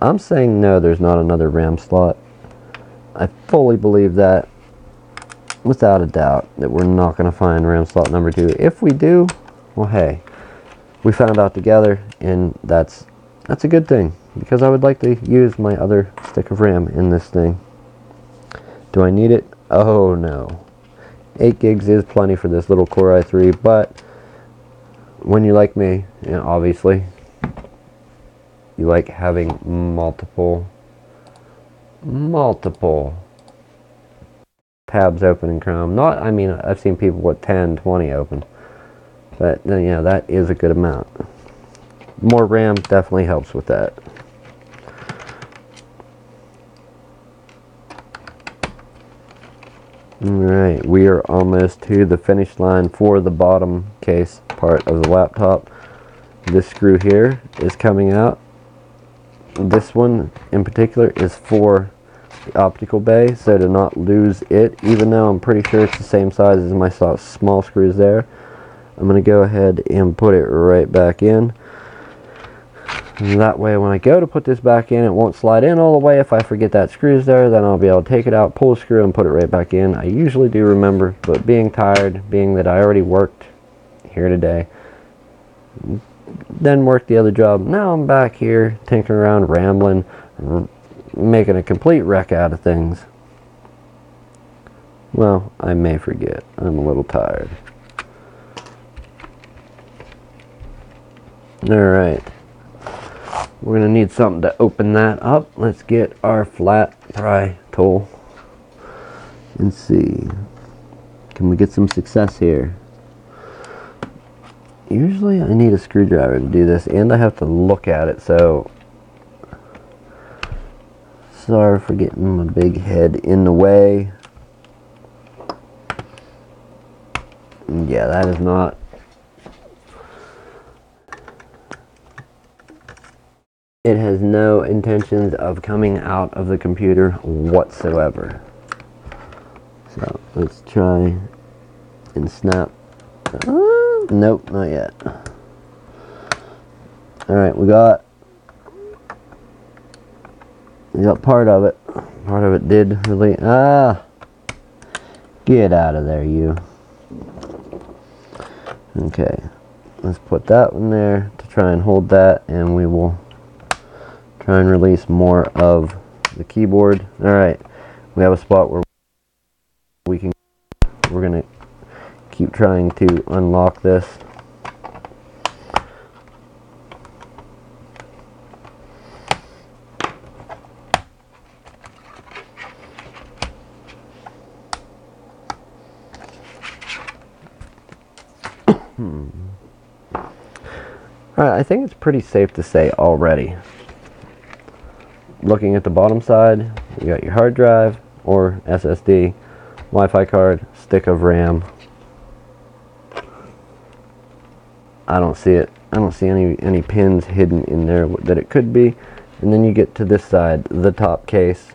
I'm saying no, there's not another RAM slot. I fully believe that, without a doubt, that we're not going to find RAM slot number 2. If we do, well, hey, we found out together, and that's a good thing, because I would like to use my other stick of RAM in this thing. Do I need it? Oh no. 8 gigs is plenty for this little Core i3, but when you're like me, obviously, you like having multiple tabs open in Chrome. I've seen people with 10, 20 open, but that is a good amount. More RAM definitely helps with that. Alright, we are almost to the finish line for the bottom case part of the laptop. This screw here is coming out. This one in particular is for the optical bay, so to not lose it, even though I'm pretty sure it's the same size as my small screws there, I'm going to go ahead and put it right back in. And that way when I go to put this back in, it won't slide in all the way. If I forget that screw's there, then I'll be able to take it out, pull the screw, and put it right back in. I usually do remember, but being tired, being that I already worked here today, then worked the other job, now I'm back here tinkering around, rambling, making a complete wreck out of things. Well, I may forget. I'm a little tired. Alright. We're going to need something to open that up. Let's get our flat pry tool and see. Can we get some success here? Usually I need a screwdriver to do this, and I have to look at it, so Sorry for getting my big head in the way. Yeah, that is not. It has no intentions of coming out of the computer whatsoever. So let's try and snap. Nope, not yet. Alright, we got part of it. Part of it did really. Get out of there, you. Okay, let's put that one there to try and hold that, and we will try and release more of the keyboard. Alright, we have a spot where we're gonna keep trying to unlock this. Alright, I think it's pretty safe to say already. Looking at the bottom side, you got your hard drive or SSD, Wi-Fi card, stick of RAM. I don't see it. I don't see any pins hidden in there that it could be. And then you get to this side, the top case.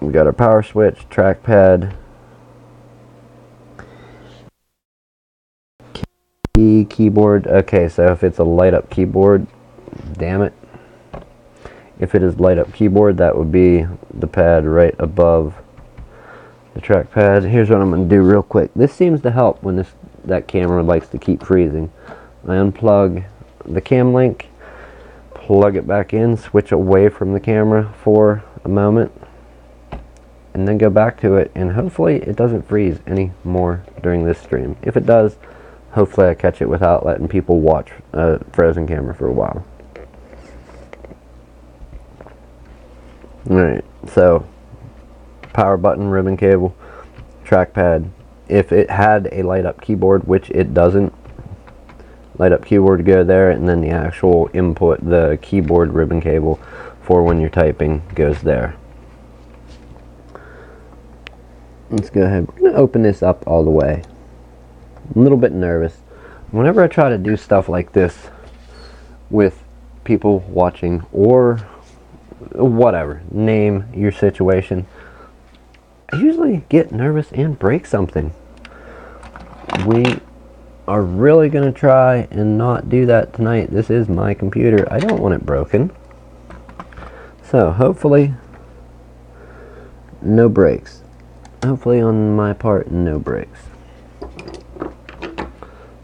We got our power switch, trackpad, keyboard. Okay, so if it's a light up keyboard, damn it. If it is light up keyboard, that would be the pad right above the trackpad. Here's what I'm going to do real quick. This seems to help when that camera likes to keep freezing. I unplug the cam link, plug it back in, switch away from the camera for a moment, and then go back to it, and hopefully it doesn't freeze anymore during this stream. If it does, hopefully I catch it without letting people watch a frozen camera for a while. Alright, so power button, ribbon cable, trackpad. If it had a light up keyboard, which it doesn't, light up keyboard go there, and then the actual input, the keyboard ribbon cable for when you're typing, goes there. Let's go ahead. We're going to open this up all the way. I'm a little bit nervous. Whenever I try to do stuff like this with people watching, or whatever, name your situation, I usually get nervous and break something. We are really going to try and not do that tonight. This is my computer. I don't want it broken. So hopefully no breaks. Hopefully on my part, no breaks.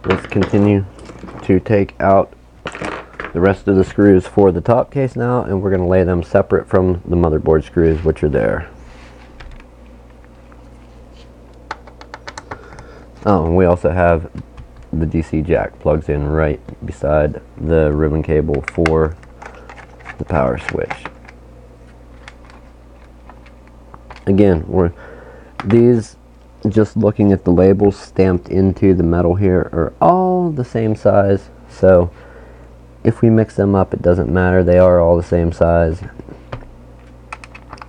Let's continue to take out the rest of the screws for the top case now, and we're going to lay them separate from the motherboard screws, which are there. Oh, and we also have the DC jack plugs in right beside the ribbon cable for the power switch. Again, these, just looking at the labels stamped into the metal here, are all the same size. So if we mix them up, it doesn't matter. They are all the same size.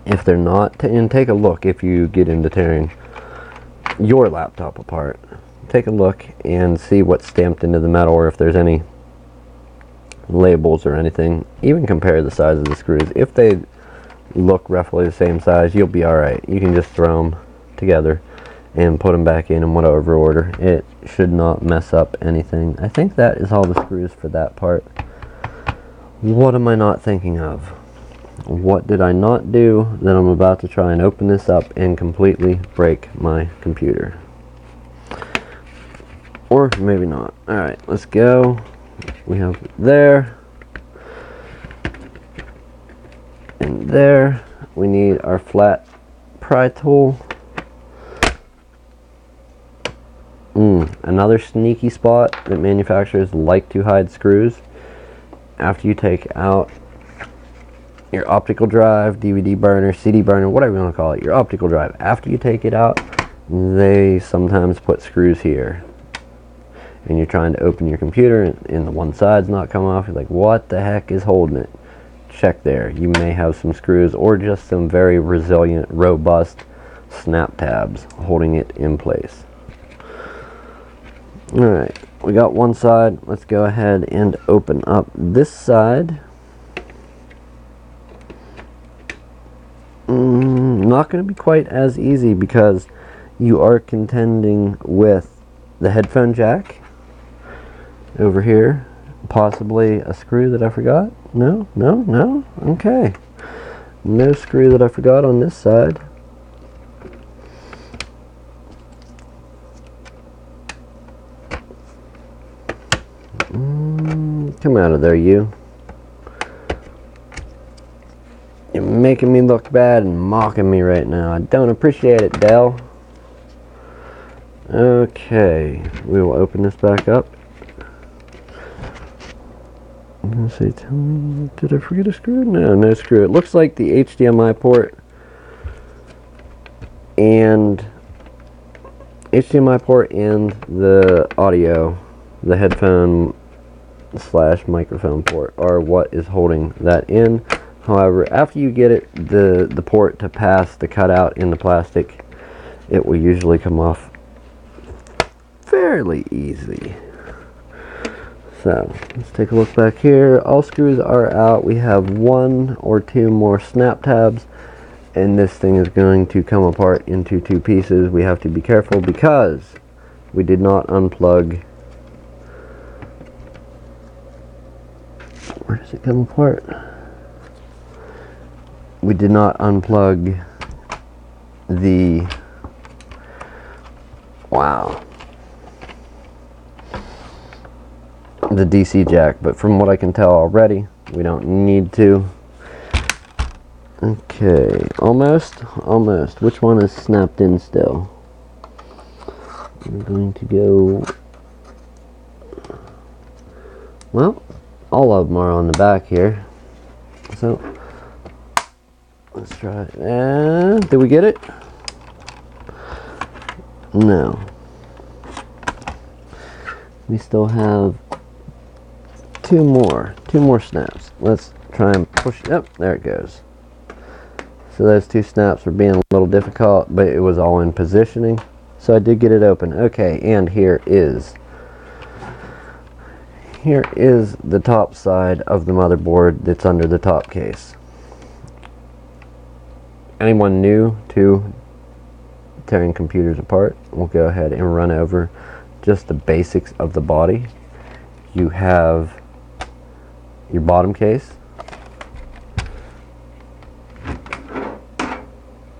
If they're not, and take a look if you get into tearing your laptop apart. Take a look and see what's stamped into the metal, or if there's any labels or anything. Even compare the size of the screws. If they look roughly the same size, you'll be alright. You can just throw them together and put them back in whatever order. It should not mess up anything. I think that is all the screws for that part. What am I not thinking of? What did I not do that I'm about to try and open this up and completely break my computer? Or maybe not. Alright, let's go. We have there and there. We need our flat pry tool. Another sneaky spot that manufacturers like to hide screws. After you take out your optical drive, DVD burner, CD burner, whatever you want to call it, your optical drive, after you take it out, they sometimes put screws here. and you're trying to open your computer and the one side's not coming off, you're like, what the heck is holding it? Check there. You may have some screws or just some very resilient, robust snap tabs holding it in place. Alright, we got one side. Let's go ahead and open up this side. Not going to be quite as easy because you are contending with the headphone jack over here, possibly a screw that I forgot. No, okay, no screw that I forgot on this side. Come out of there, you. You're making me look bad and mocking me right now. I don't appreciate it, Dell. Okay, we will open this back up. I'm gonna say, tell me, did I forget a screw? No screw. It looks like the HDMI port and the audio, the headphone / microphone port are what is holding that in. However, after you get it, the port to pass the cutout in the plastic, it will usually come off fairly easy. So let's take a look back here. All screws are out. We have 1 or 2 more snap tabs, and this thing is going to come apart into 2 pieces. We have to be careful because we did not unplug. Where does it come apart? We did not unplug the, the DC jack, but from what I can tell already, we don't need to. Okay, almost. Which one is snapped in still? We're going to go, well, all of them are on the back here. So let's try it. And did we get it? No. We still have two more snaps. Let's try and push it up. There it goes. So those 2 snaps were being a little difficult, but it was all in positioning. So I did get it open. Okay, and here is the top side of the motherboard that's under the top case. Anyone new to tearing computers apart, we'll go ahead and run over just the basics of the body. You have your bottom case,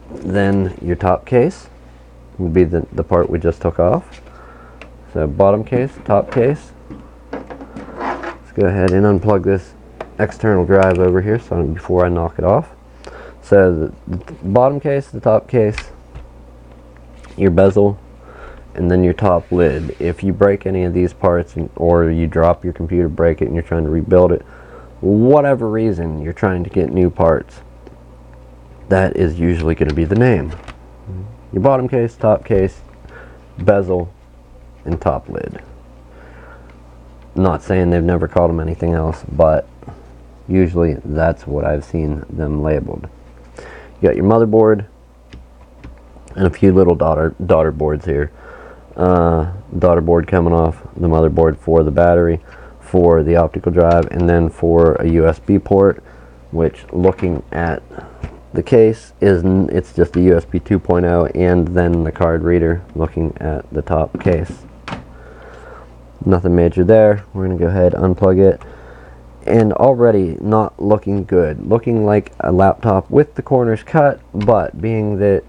then your top case will be the part we just took off. So bottom case, top case. Let's go ahead and unplug this external drive over here before I knock it off. So the bottom case, the top case, your bezel, and then your top lid. If you break any of these parts or you drop your computer, break it, and you're trying to rebuild it, whatever reason you're trying to get new parts, that is usually going to be the name. Your bottom case, top case, bezel, and top lid. Not saying they've never called them anything else, but usually that's what I've seen them labeled. You got your motherboard and a few little daughter boards here. Daughter board coming off the motherboard for the battery, for the optical drive, and then for a USB port, which, looking at the case, it's just a USB 2.0, and then the card reader looking at the top case. Nothing major there. We're going to go ahead, unplug it, and already not looking good. Looking like a laptop with the corners cut, but being that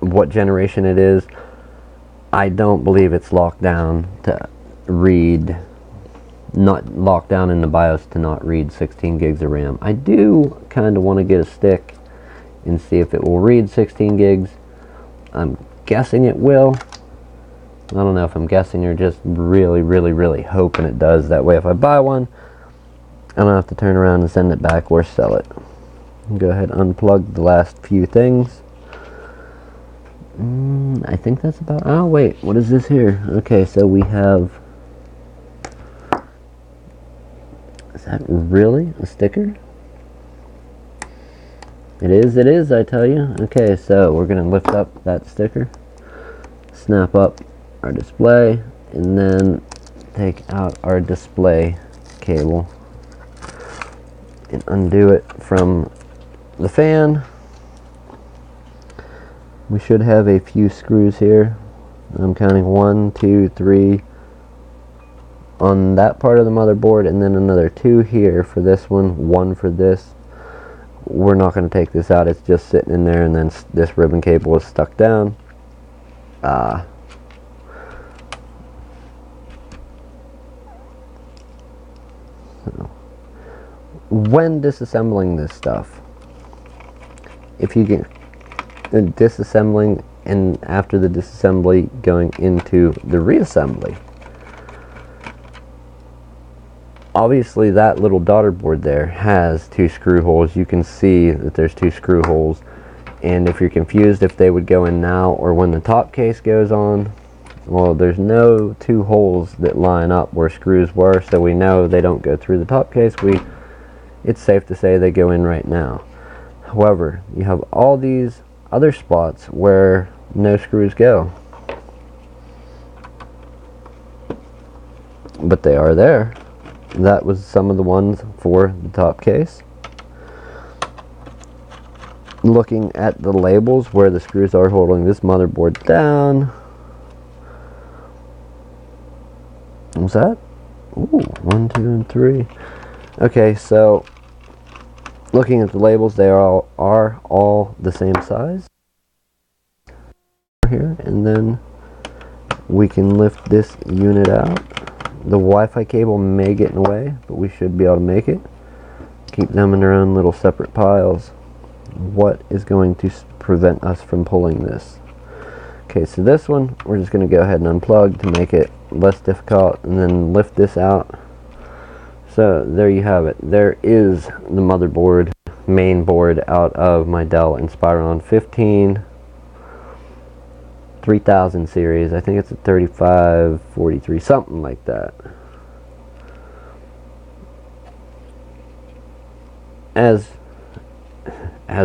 what generation it is, I don't believe it's locked down to read, not locked down in the BIOS to not read 16 gigs of RAM. I do kind of want to get a stick and see if it will read 16 gigs. I'm guessing it will. I don't know if I'm guessing or just really hoping it does. That way if I buy one, I don't have to turn around and send it back or sell it. Go ahead and unplug the last few things. I think that's about... Oh, wait. What is this here? Okay, so we have... Is that really a sticker? It is, I tell you. Okay, so we're going to lift up that sticker, snap up our display, and then take out our display cable and undo it from the fan. We should have a few screws here. I'm counting 1, 2, 3 on that part of the motherboard, and then another 2 here for this one for this. We're not going to take this out, it's just sitting in there, and then this ribbon cable is stuck down. When disassembling this stuff, if you get disassembling and after the disassembly going into the reassembly, obviously that little daughter board there has 2 screw holes. You can see that there's 2 screw holes, and if you're confused if they would go in now or when the top case goes on, well, there's no 2 holes that line up where screws were, so we know they don't go through the top case. It's safe to say they go in right now. However, you have all these other spots where no screws go, but they are there. That was some of the ones for the top case. Looking at the labels where the screws are holding this motherboard down. What's that? Ooh, 1, 2, and 3. Okay, so looking at the labels, they are all the same size here, and then we can lift this unit out. The Wi-Fi cable may get in the way, but we should be able to make it. Keep them in their own little separate piles. What is going to prevent us from pulling this? Okay, so this one we're just going to go ahead and unplug to make it less difficult, and then lift this out. So there you have it. There is the motherboard, main board out of my Dell Inspiron 15 3000 series. I think it's a 3543, something like that. As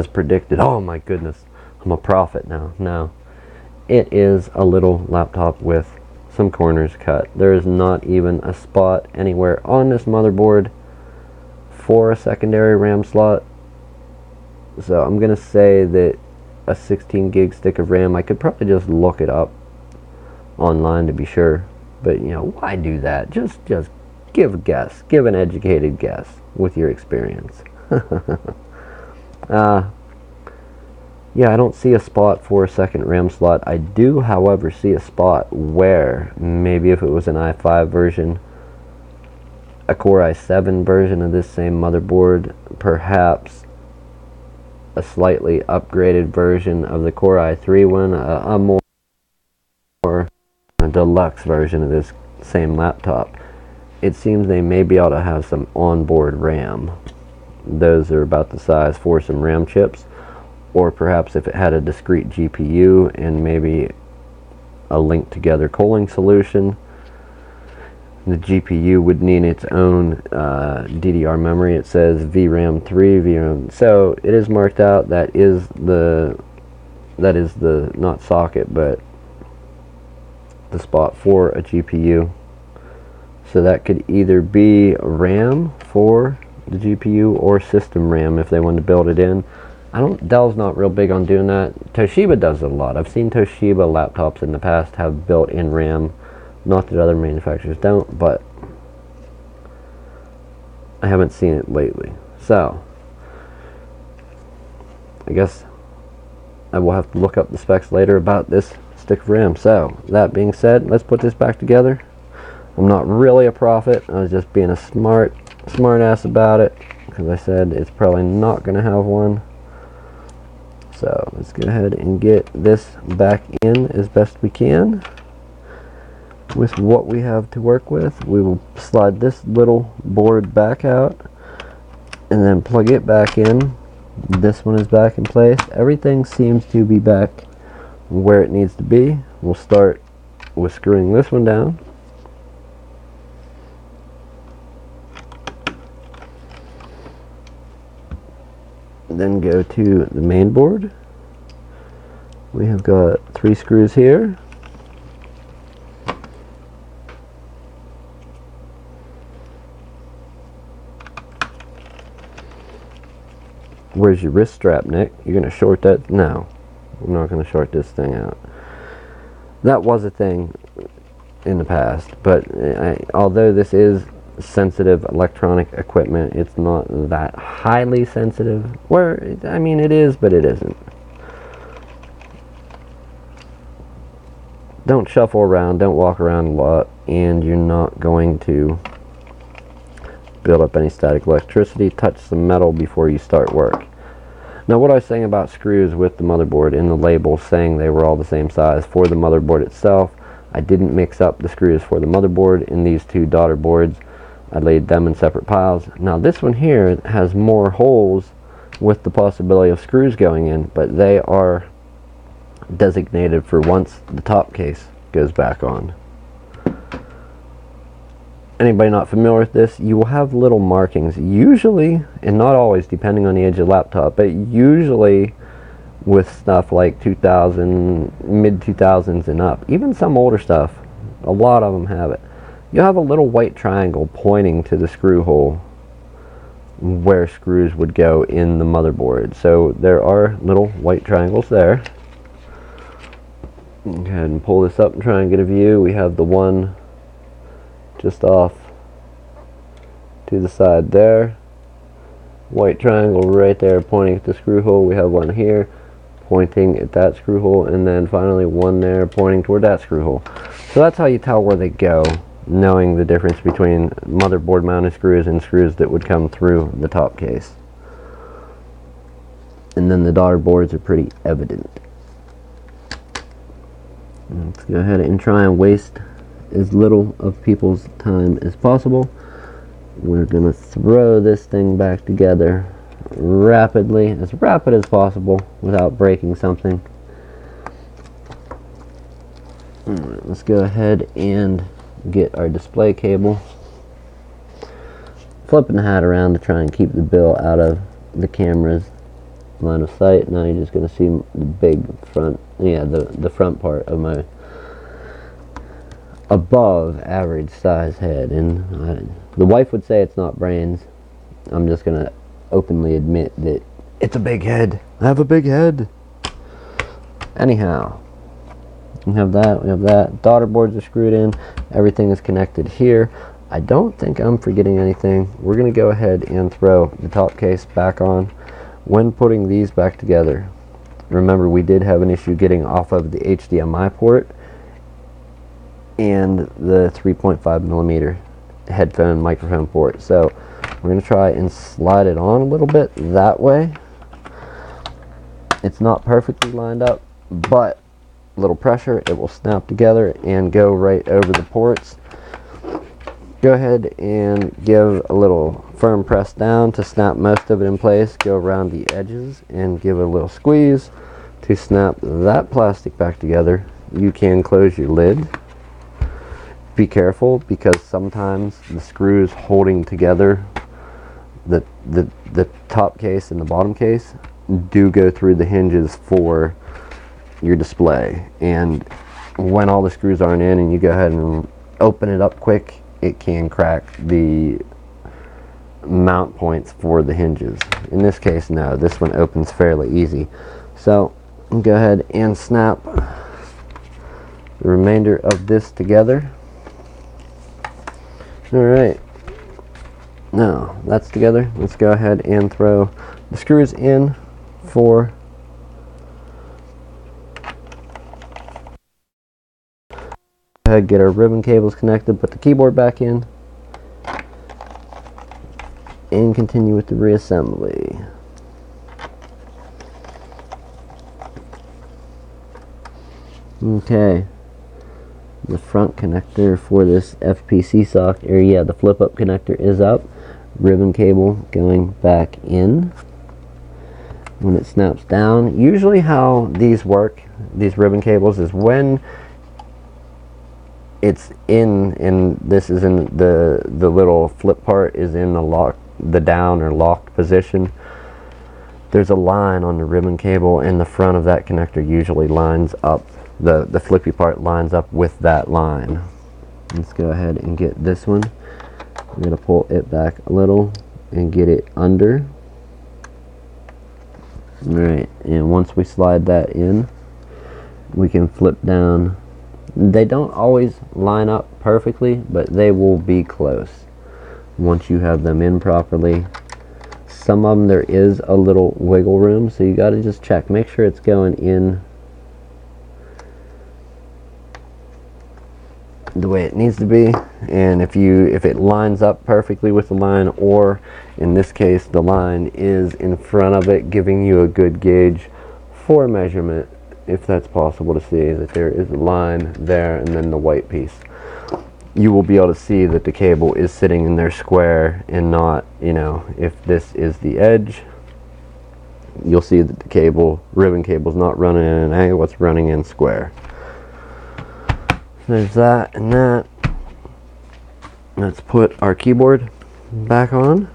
predicted. Oh my goodness, I'm a prophet now. No, it is a little laptop with some corners cut. There is not even a spot anywhere on this motherboard for a secondary RAM slot. So I'm gonna say that a 16 gig stick of RAM, I could probably just look it up online to be sure, but you know, why do that? Just give a guess, give an educated guess with your experience. Yeah, I don't see a spot for a second RAM slot. I do, however, see a spot where maybe if it was an i5 version, a Core i7 version of this same motherboard, perhaps a slightly upgraded version of the Core i3 one, a more deluxe version of this same laptop. It seems they may be able to have some onboard RAM. Those are about the size for some RAM chips. Or perhaps if it had a discrete GPU and maybe a linked together cooling solution, the GPU would need its own DDR memory. It says VRAM 3, VRAM. So it is marked out. That is the not socket, but the spot for a GPU. So that could either be RAM for the GPU or system RAM if they wanted to build it in. Dell's not real big on doing that. Toshiba does it a lot. I've seen Toshiba laptops in the past have built-in RAM. Not that other manufacturers don't, but I haven't seen it lately. So, I guess I will have to look up the specs later about this stick of RAM. So, that being said, let's put this back together. I'm not really a prophet. I was just being a smart ass about it, because I said it's probably not going to have one. So let's go ahead and get this back in as best we can with what we have to work with. We will slide this little board back out and then plug it back in. This one is back in place. Everything seems to be back where it needs to be. We'll start with screwing this one down. Then go to the main board. We have got 3 screws here. Where's your wrist strap, Nick? You're going to short that? No, we're not going to short this thing out. That was a thing in the past, but although this is sensitive electronic equipment, it's not that highly sensitive. Where, I mean, it is, but it isn't. Don't shuffle around, don't walk around a lot, and you're not going to build up any static electricity. Touch some metal before you start work. Now, what I was saying about screws with the motherboard in the label saying they were all the same size for the motherboard itself, I didn't mix up the screws for the motherboard in these 2 daughter boards. I laid them in separate piles. Now this one here has more holes with the possibility of screws going in, but they are designated for once the top case goes back on. Anybody not familiar with this, you will have little markings, usually, and not always depending on the age of the laptop, but usually with stuff like 2000, mid-2000s and up, even some older stuff, a lot of them have it. You'll have a little white triangle pointing to the screw hole where screws would go in the motherboard. So there are little white triangles there. Go ahead and pull this up and try and get a view. We have the one just off to the side there. White triangle right there pointing at the screw hole. We have one here pointing at that screw hole, and then finally one there pointing toward that screw hole. So that's how you tell where they go, knowing the difference between motherboard mounted screws and screws that would come through the top case. And then the daughter boards are pretty evident. Let's go ahead and try and waste as little of people's time as possible. We're going to throw this thing back together rapidly, as rapid as possible without breaking something. Alright, let's go ahead and get our display cable. Flipping the hat around to try and keep the bill out of the camera's line of sight. Now you're just going to see the big front, the front part of my above average size head. And the wife would say it's not brains. I'm just going to openly admit that it's a big head. I have a big head. Anyhow, we have that. Daughter boards are screwed in. Everything is connected here. I don't think I'm forgetting anything. We're going to go ahead and throw the top case back on. When putting these back together, remember we did have an issue getting off of the HDMI port and the 3.5 millimeter headphone microphone port. So we're going to try and slide it on a little bit that way. It's not perfectly lined up, but a little pressure, it will snap together and go right over the ports. Go ahead and give a little firm press down to snap most of it in place. Go around the edges and give it a little squeeze to snap that plastic back together. You can close your lid. Be careful, because sometimes the screws holding together the top case and the bottom case do go through the hinges for your display. And when all the screws aren't in and you go ahead and open it up quick, it can crack the mount points for the hinges. In this case, no, this one opens fairly easy. So go ahead and snap the remainder of this together. Alright, now that's together. Let's go ahead and throw the screws in for get our ribbon cables connected, put the keyboard back in, and continue with the reassembly. Okay, the front connector for this FPC socket, or the flip up connector is up. Ribbon cable going back in. When it snaps down, usually how these work, these ribbon cables is when it's in, and this is in the little flip part is in the down or locked position. There's a line on the ribbon cable, and the front of that connector usually lines up, the flippy part lines up with that line. Let's go ahead and get this one. I'm going to pull it back a little and get it under. Alright, and once we slide that in, we can flip down. They don't always line up perfectly, but they will be close once you have them in properly. Some of them there is a little wiggle room, so you got to just check, make sure it's going in the way it needs to be. And if it lines up perfectly with the line, or in this case the line is in front of it, giving you a good gauge for measurement, if that's possible to see that there is a line there and then the white piece, you will be able to see that the cable is sitting in there square and not, you know, if this is the edge, you'll see that the ribbon cable is not running in an angle, it's running in square. There's that and that. Let's put our keyboard back on.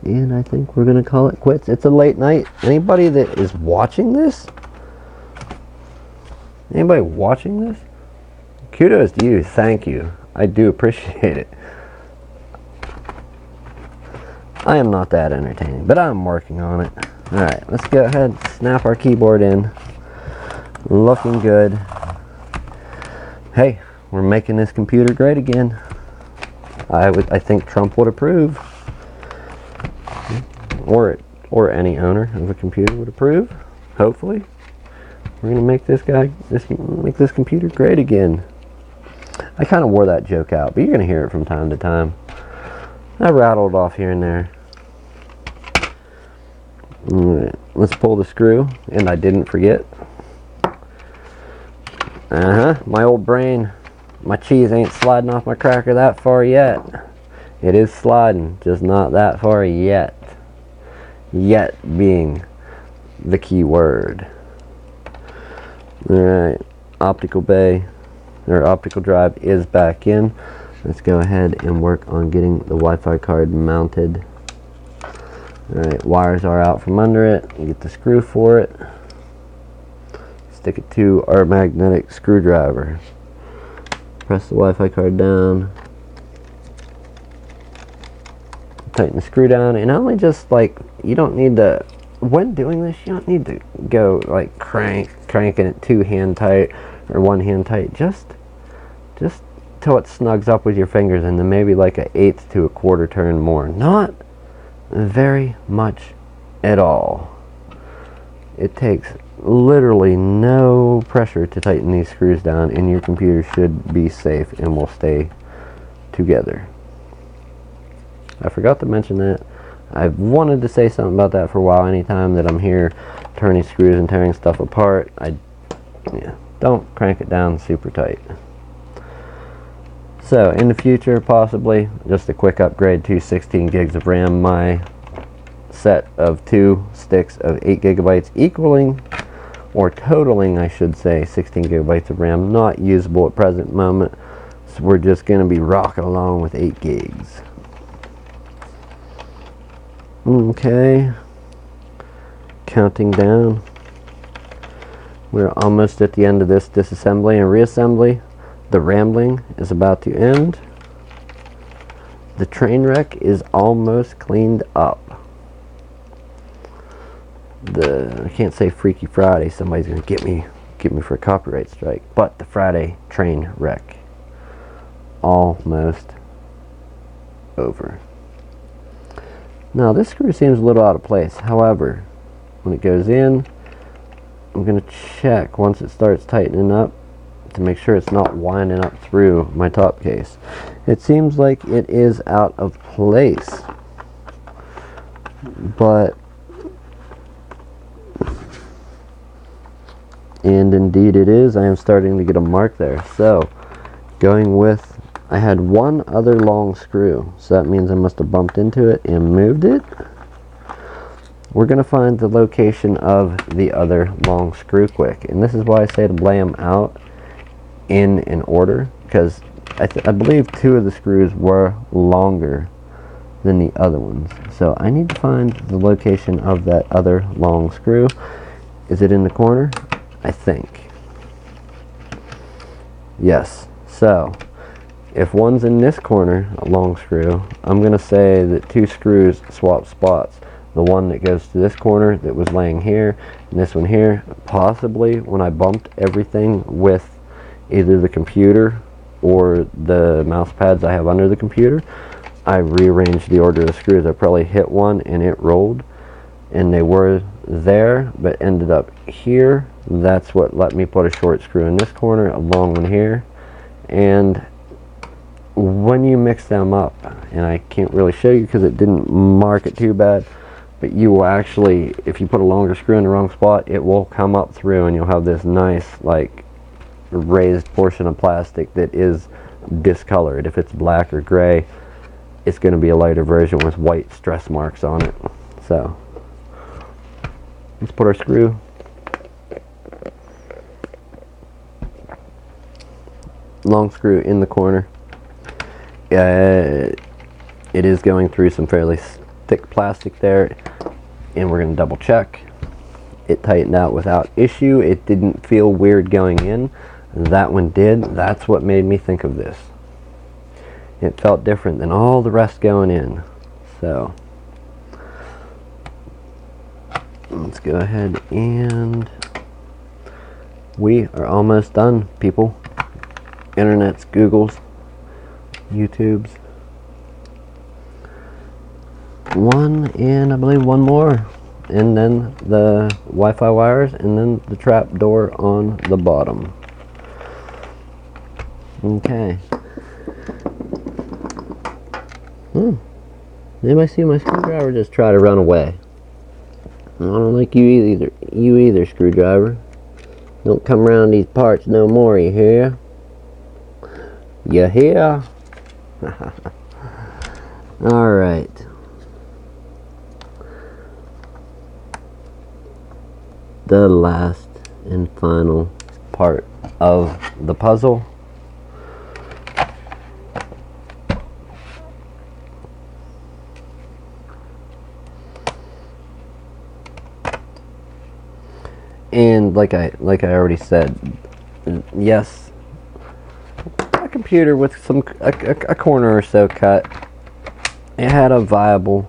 And I think we're going to call it quits. It's a late night. Anybody that is watching this? Anybody watching this? Kudos to you. Thank you. I do appreciate it. I am not that entertaining, but I'm working on it. Alright, let's go ahead and snap our keyboard in. Looking good. Hey, we're making this computer great again. I think Trump would approve. Or any owner of a computer would approve. Hopefully. We're gonna make this computer great again. I kind of wore that joke out, but you're gonna hear it from time to time. I rattled off here and there. Alright, let's pull the screw, and I didn't forget. My old brain, my cheese ain't sliding off my cracker that far yet. It is sliding, just not that far yet. Yet being the key word. Alright, optical bay, or optical drive is back in. Let's go ahead and work on getting the Wi-Fi card mounted. Alright, wires are out from under it. You get the screw for it. Stick it to our magnetic screwdriver. Press the Wi-Fi card down. Tighten the screw down, and only just like, you don't need to, when doing this, you don't need to go like cranking it 2 hand tight or 1 hand tight. Just till it snugs up with your fingers, and then maybe like an 1/8 to a 1/4 turn more. Not very much at all. It takes literally no pressure to tighten these screws down, and your computer should be safe and will stay together. I forgot to mention that. I've wanted to say something about that for a while. Anytime that I'm here turning screws and tearing stuff apart, don't crank it down super tight. So in the future, possibly just a quick upgrade to 16 gigs of RAM. My set of 2 sticks of 8 gigabytes equaling, or totaling I should say, 16 gigabytes of RAM, not usable at present moment. So we're just going to be rocking along with 8 gigs. Okay, counting down. We're almost at the end of this disassembly and reassembly. The rambling is about to end. The train wreck is almost cleaned up. I can't say Freaky Friday, somebody's gonna get me for a copyright strike, but the Friday train wreck almost over. Now this screw seems a little out of place. However, when it goes in, I'm going to check once it starts tightening up to make sure it's not winding up through my top case. It seems like it is out of place, but and indeed it is. I am starting to get a mark there. So going with, I had one other long screw, so that means I must have bumped into it and moved it. we're going to find the location of the other long screw quick. And this is why I say to lay them out in an order, because I believe two of the screws were longer than the other ones. So I need to find the location of that other long screw. Is it in the corner? I think. Yes. So if one's in this corner, a long screw, I'm going to say that two screws swap spots. The one that goes to this corner that was laying here, and this one here. Possibly when I bumped everything with either the computer or the mouse pads I have under the computer, I rearranged the order of the screws. I probably hit one and it rolled, and they were there but ended up here. That's what let me put a short screw in this corner, a long one here. And when you mix them up, and I can't really show you because it didn't mark it too bad, but you will actually, if you put a longer screw in the wrong spot, it will come up through and you'll have this nice like raised portion of plastic that is discolored. If it's black or gray, it's going to be a lighter version with white stress marks on it. So let's put our screw. Long screw in the corner. It is going through some fairly thick plastic there, and we're going to double check. It tightened out without issue. It didn't feel weird going in. That one did. That's what made me think of this. It felt different than all the rest going in. So let's go ahead, and we are almost done, people. Internets, Googles, YouTubes. One, and I believe one more, and then the Wi-Fi wires, and then the trap door on the bottom. Okay. Anybody see my screwdriver just try to run away? I don't like you either. You either, screwdriver. Don't come around these parts no more, you hear? You hear? Alright. The last and final part of the puzzle. And like I already said, yes, a computer with a corner or so cut. It had a viable,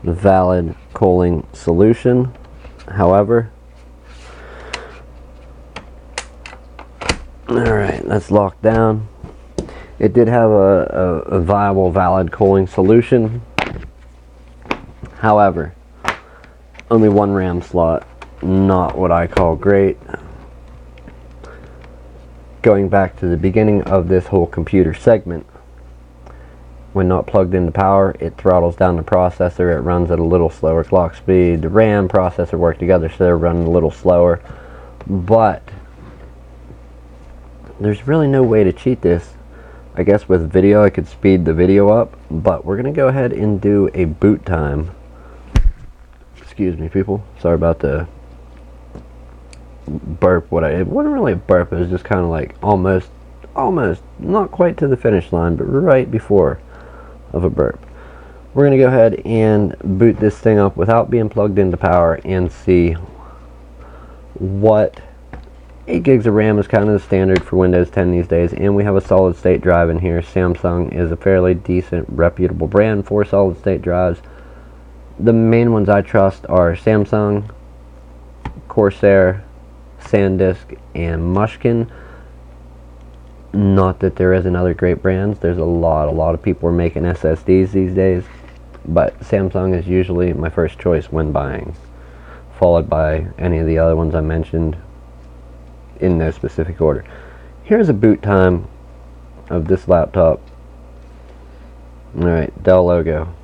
valid cooling solution. However, alright, that's locked down. It did have a viable, valid cooling solution. However, only one RAM slot. Not what I call great. Going back to the beginning of this whole computer segment, when not plugged into power, it throttles down the processor. It runs at a little slower clock speed. The RAM processor work together, so they're running a little slower. But there's really no way to cheat this. I guess with video I could speed the video up, but we're going to go ahead and do a boot time. Excuse me, people. Sorry about the burp. It wasn't really a burp, it was just kind of like almost not quite to the finish line, but right before of a burp. We're going to go ahead and boot this thing up without being plugged into power and see what 8 gigs of RAM is kind of the standard for Windows 10 these days, and we have a solid state drive in here. Samsung is a fairly decent, reputable brand for solid state drives. The main ones I trust are Samsung, Corsair, SanDisk, and Mushkin. Not that there isn't other great brands. There's a lot of people are making SSDs these days, but Samsung is usually my first choice when buying, followed by any of the other ones I mentioned in no specific order. Here's a boot time of this laptop. Alright, Dell logo.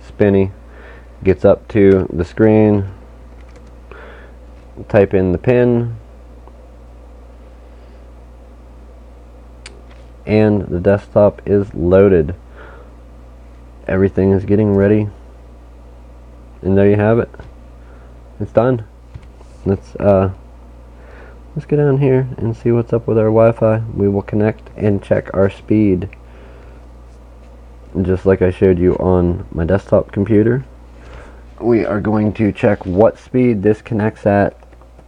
Spinny. Gets up to the screen. Type in the pin, and the desktop is loaded. Everything is getting ready And there you have it. It's done. Let's get down here and see what's up with our Wi-Fi. We will connect and check our speed. Just like I showed you on my desktop computer. We are going to check what speed this connects at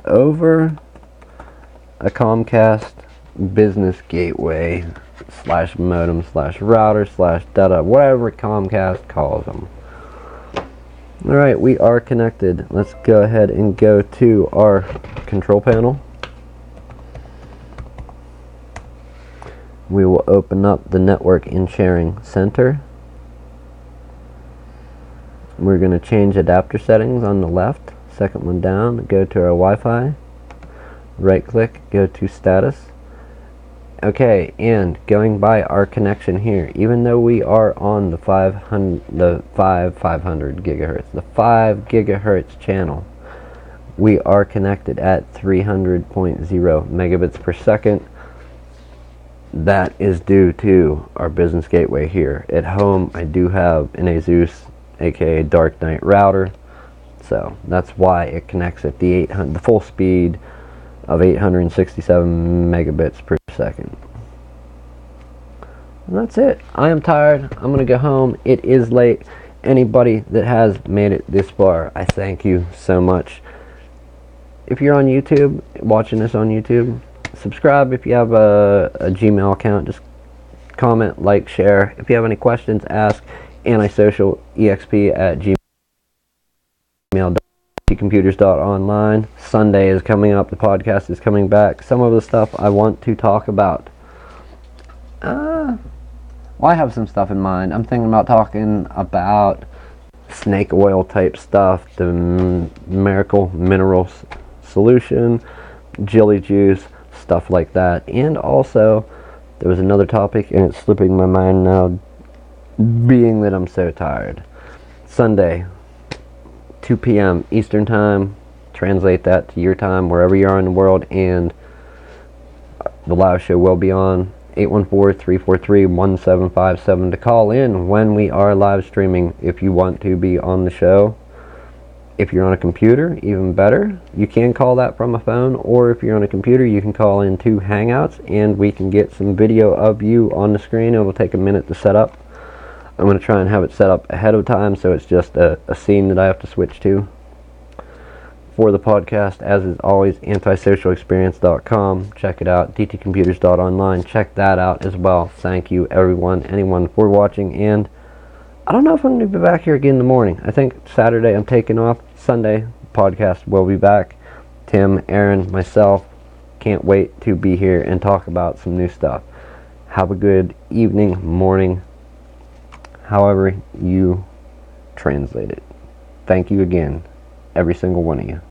over a Comcast business gateway / modem / router / data, whatever Comcast calls them. Alright, we are connected. Let's go ahead and go to our control panel. We will open up the network and sharing center. We're going to change adapter settings on the left, second one down, go to our Wi-Fi, right click, go to status. Okay, and going by our connection here, even though we are on the 500 gigahertz, the 5 gigahertz channel, we are connected at 300.0 megabits per second. That is due to our business gateway here. At home, I do have an Asus, aka Dark Knight router, so that's why it connects at the full speed of 867 megabits per second. And that's it. I am tired. I'm gonna go home. It is late. Anybody that has made it this far, I thank you so much. If you're on YouTube, watching this on YouTube, subscribe. If you have a Gmail account, just comment, like, share. If you have any questions, ask. antisocialexp@gmail.com. dtcomputers.online. Sunday is coming up. The podcast is coming back. Some of the stuff I want to talk about. Well, I have some stuff in mind. I'm thinking about talking about snake oil type stuff, the Miracle Minerals solution, jelly juice, stuff like that. And also, there was another topic, and it's slipping my mind now, being that I'm so tired. Sunday, 2 p.m. Eastern Time. Translate that to your time, wherever you are in the world, and the live show will be on. 814-343-1757 to call in when we are live streaming if you want to be on the show. If you're on a computer, even better. You can call that from a phone, or if you're on a computer, you can call into Hangouts, and we can get some video of you on the screen. It will take a minute to set up. I'm going to try and have it set up ahead of time, so it's just a scene that I have to switch to. For the podcast, as is always, antisocialexperience.com. Check it out. dtcomputers.online. Check that out as well. Thank you, anyone for watching. And I don't know if I'm going to be back here again in the morning. I think Saturday I'm taking off. Sunday, podcast will be back. Tim, Aaron, myself, can't wait to be here and talk about some new stuff. Have a good evening, morning, however you translate it. Thank you again, every single one of you.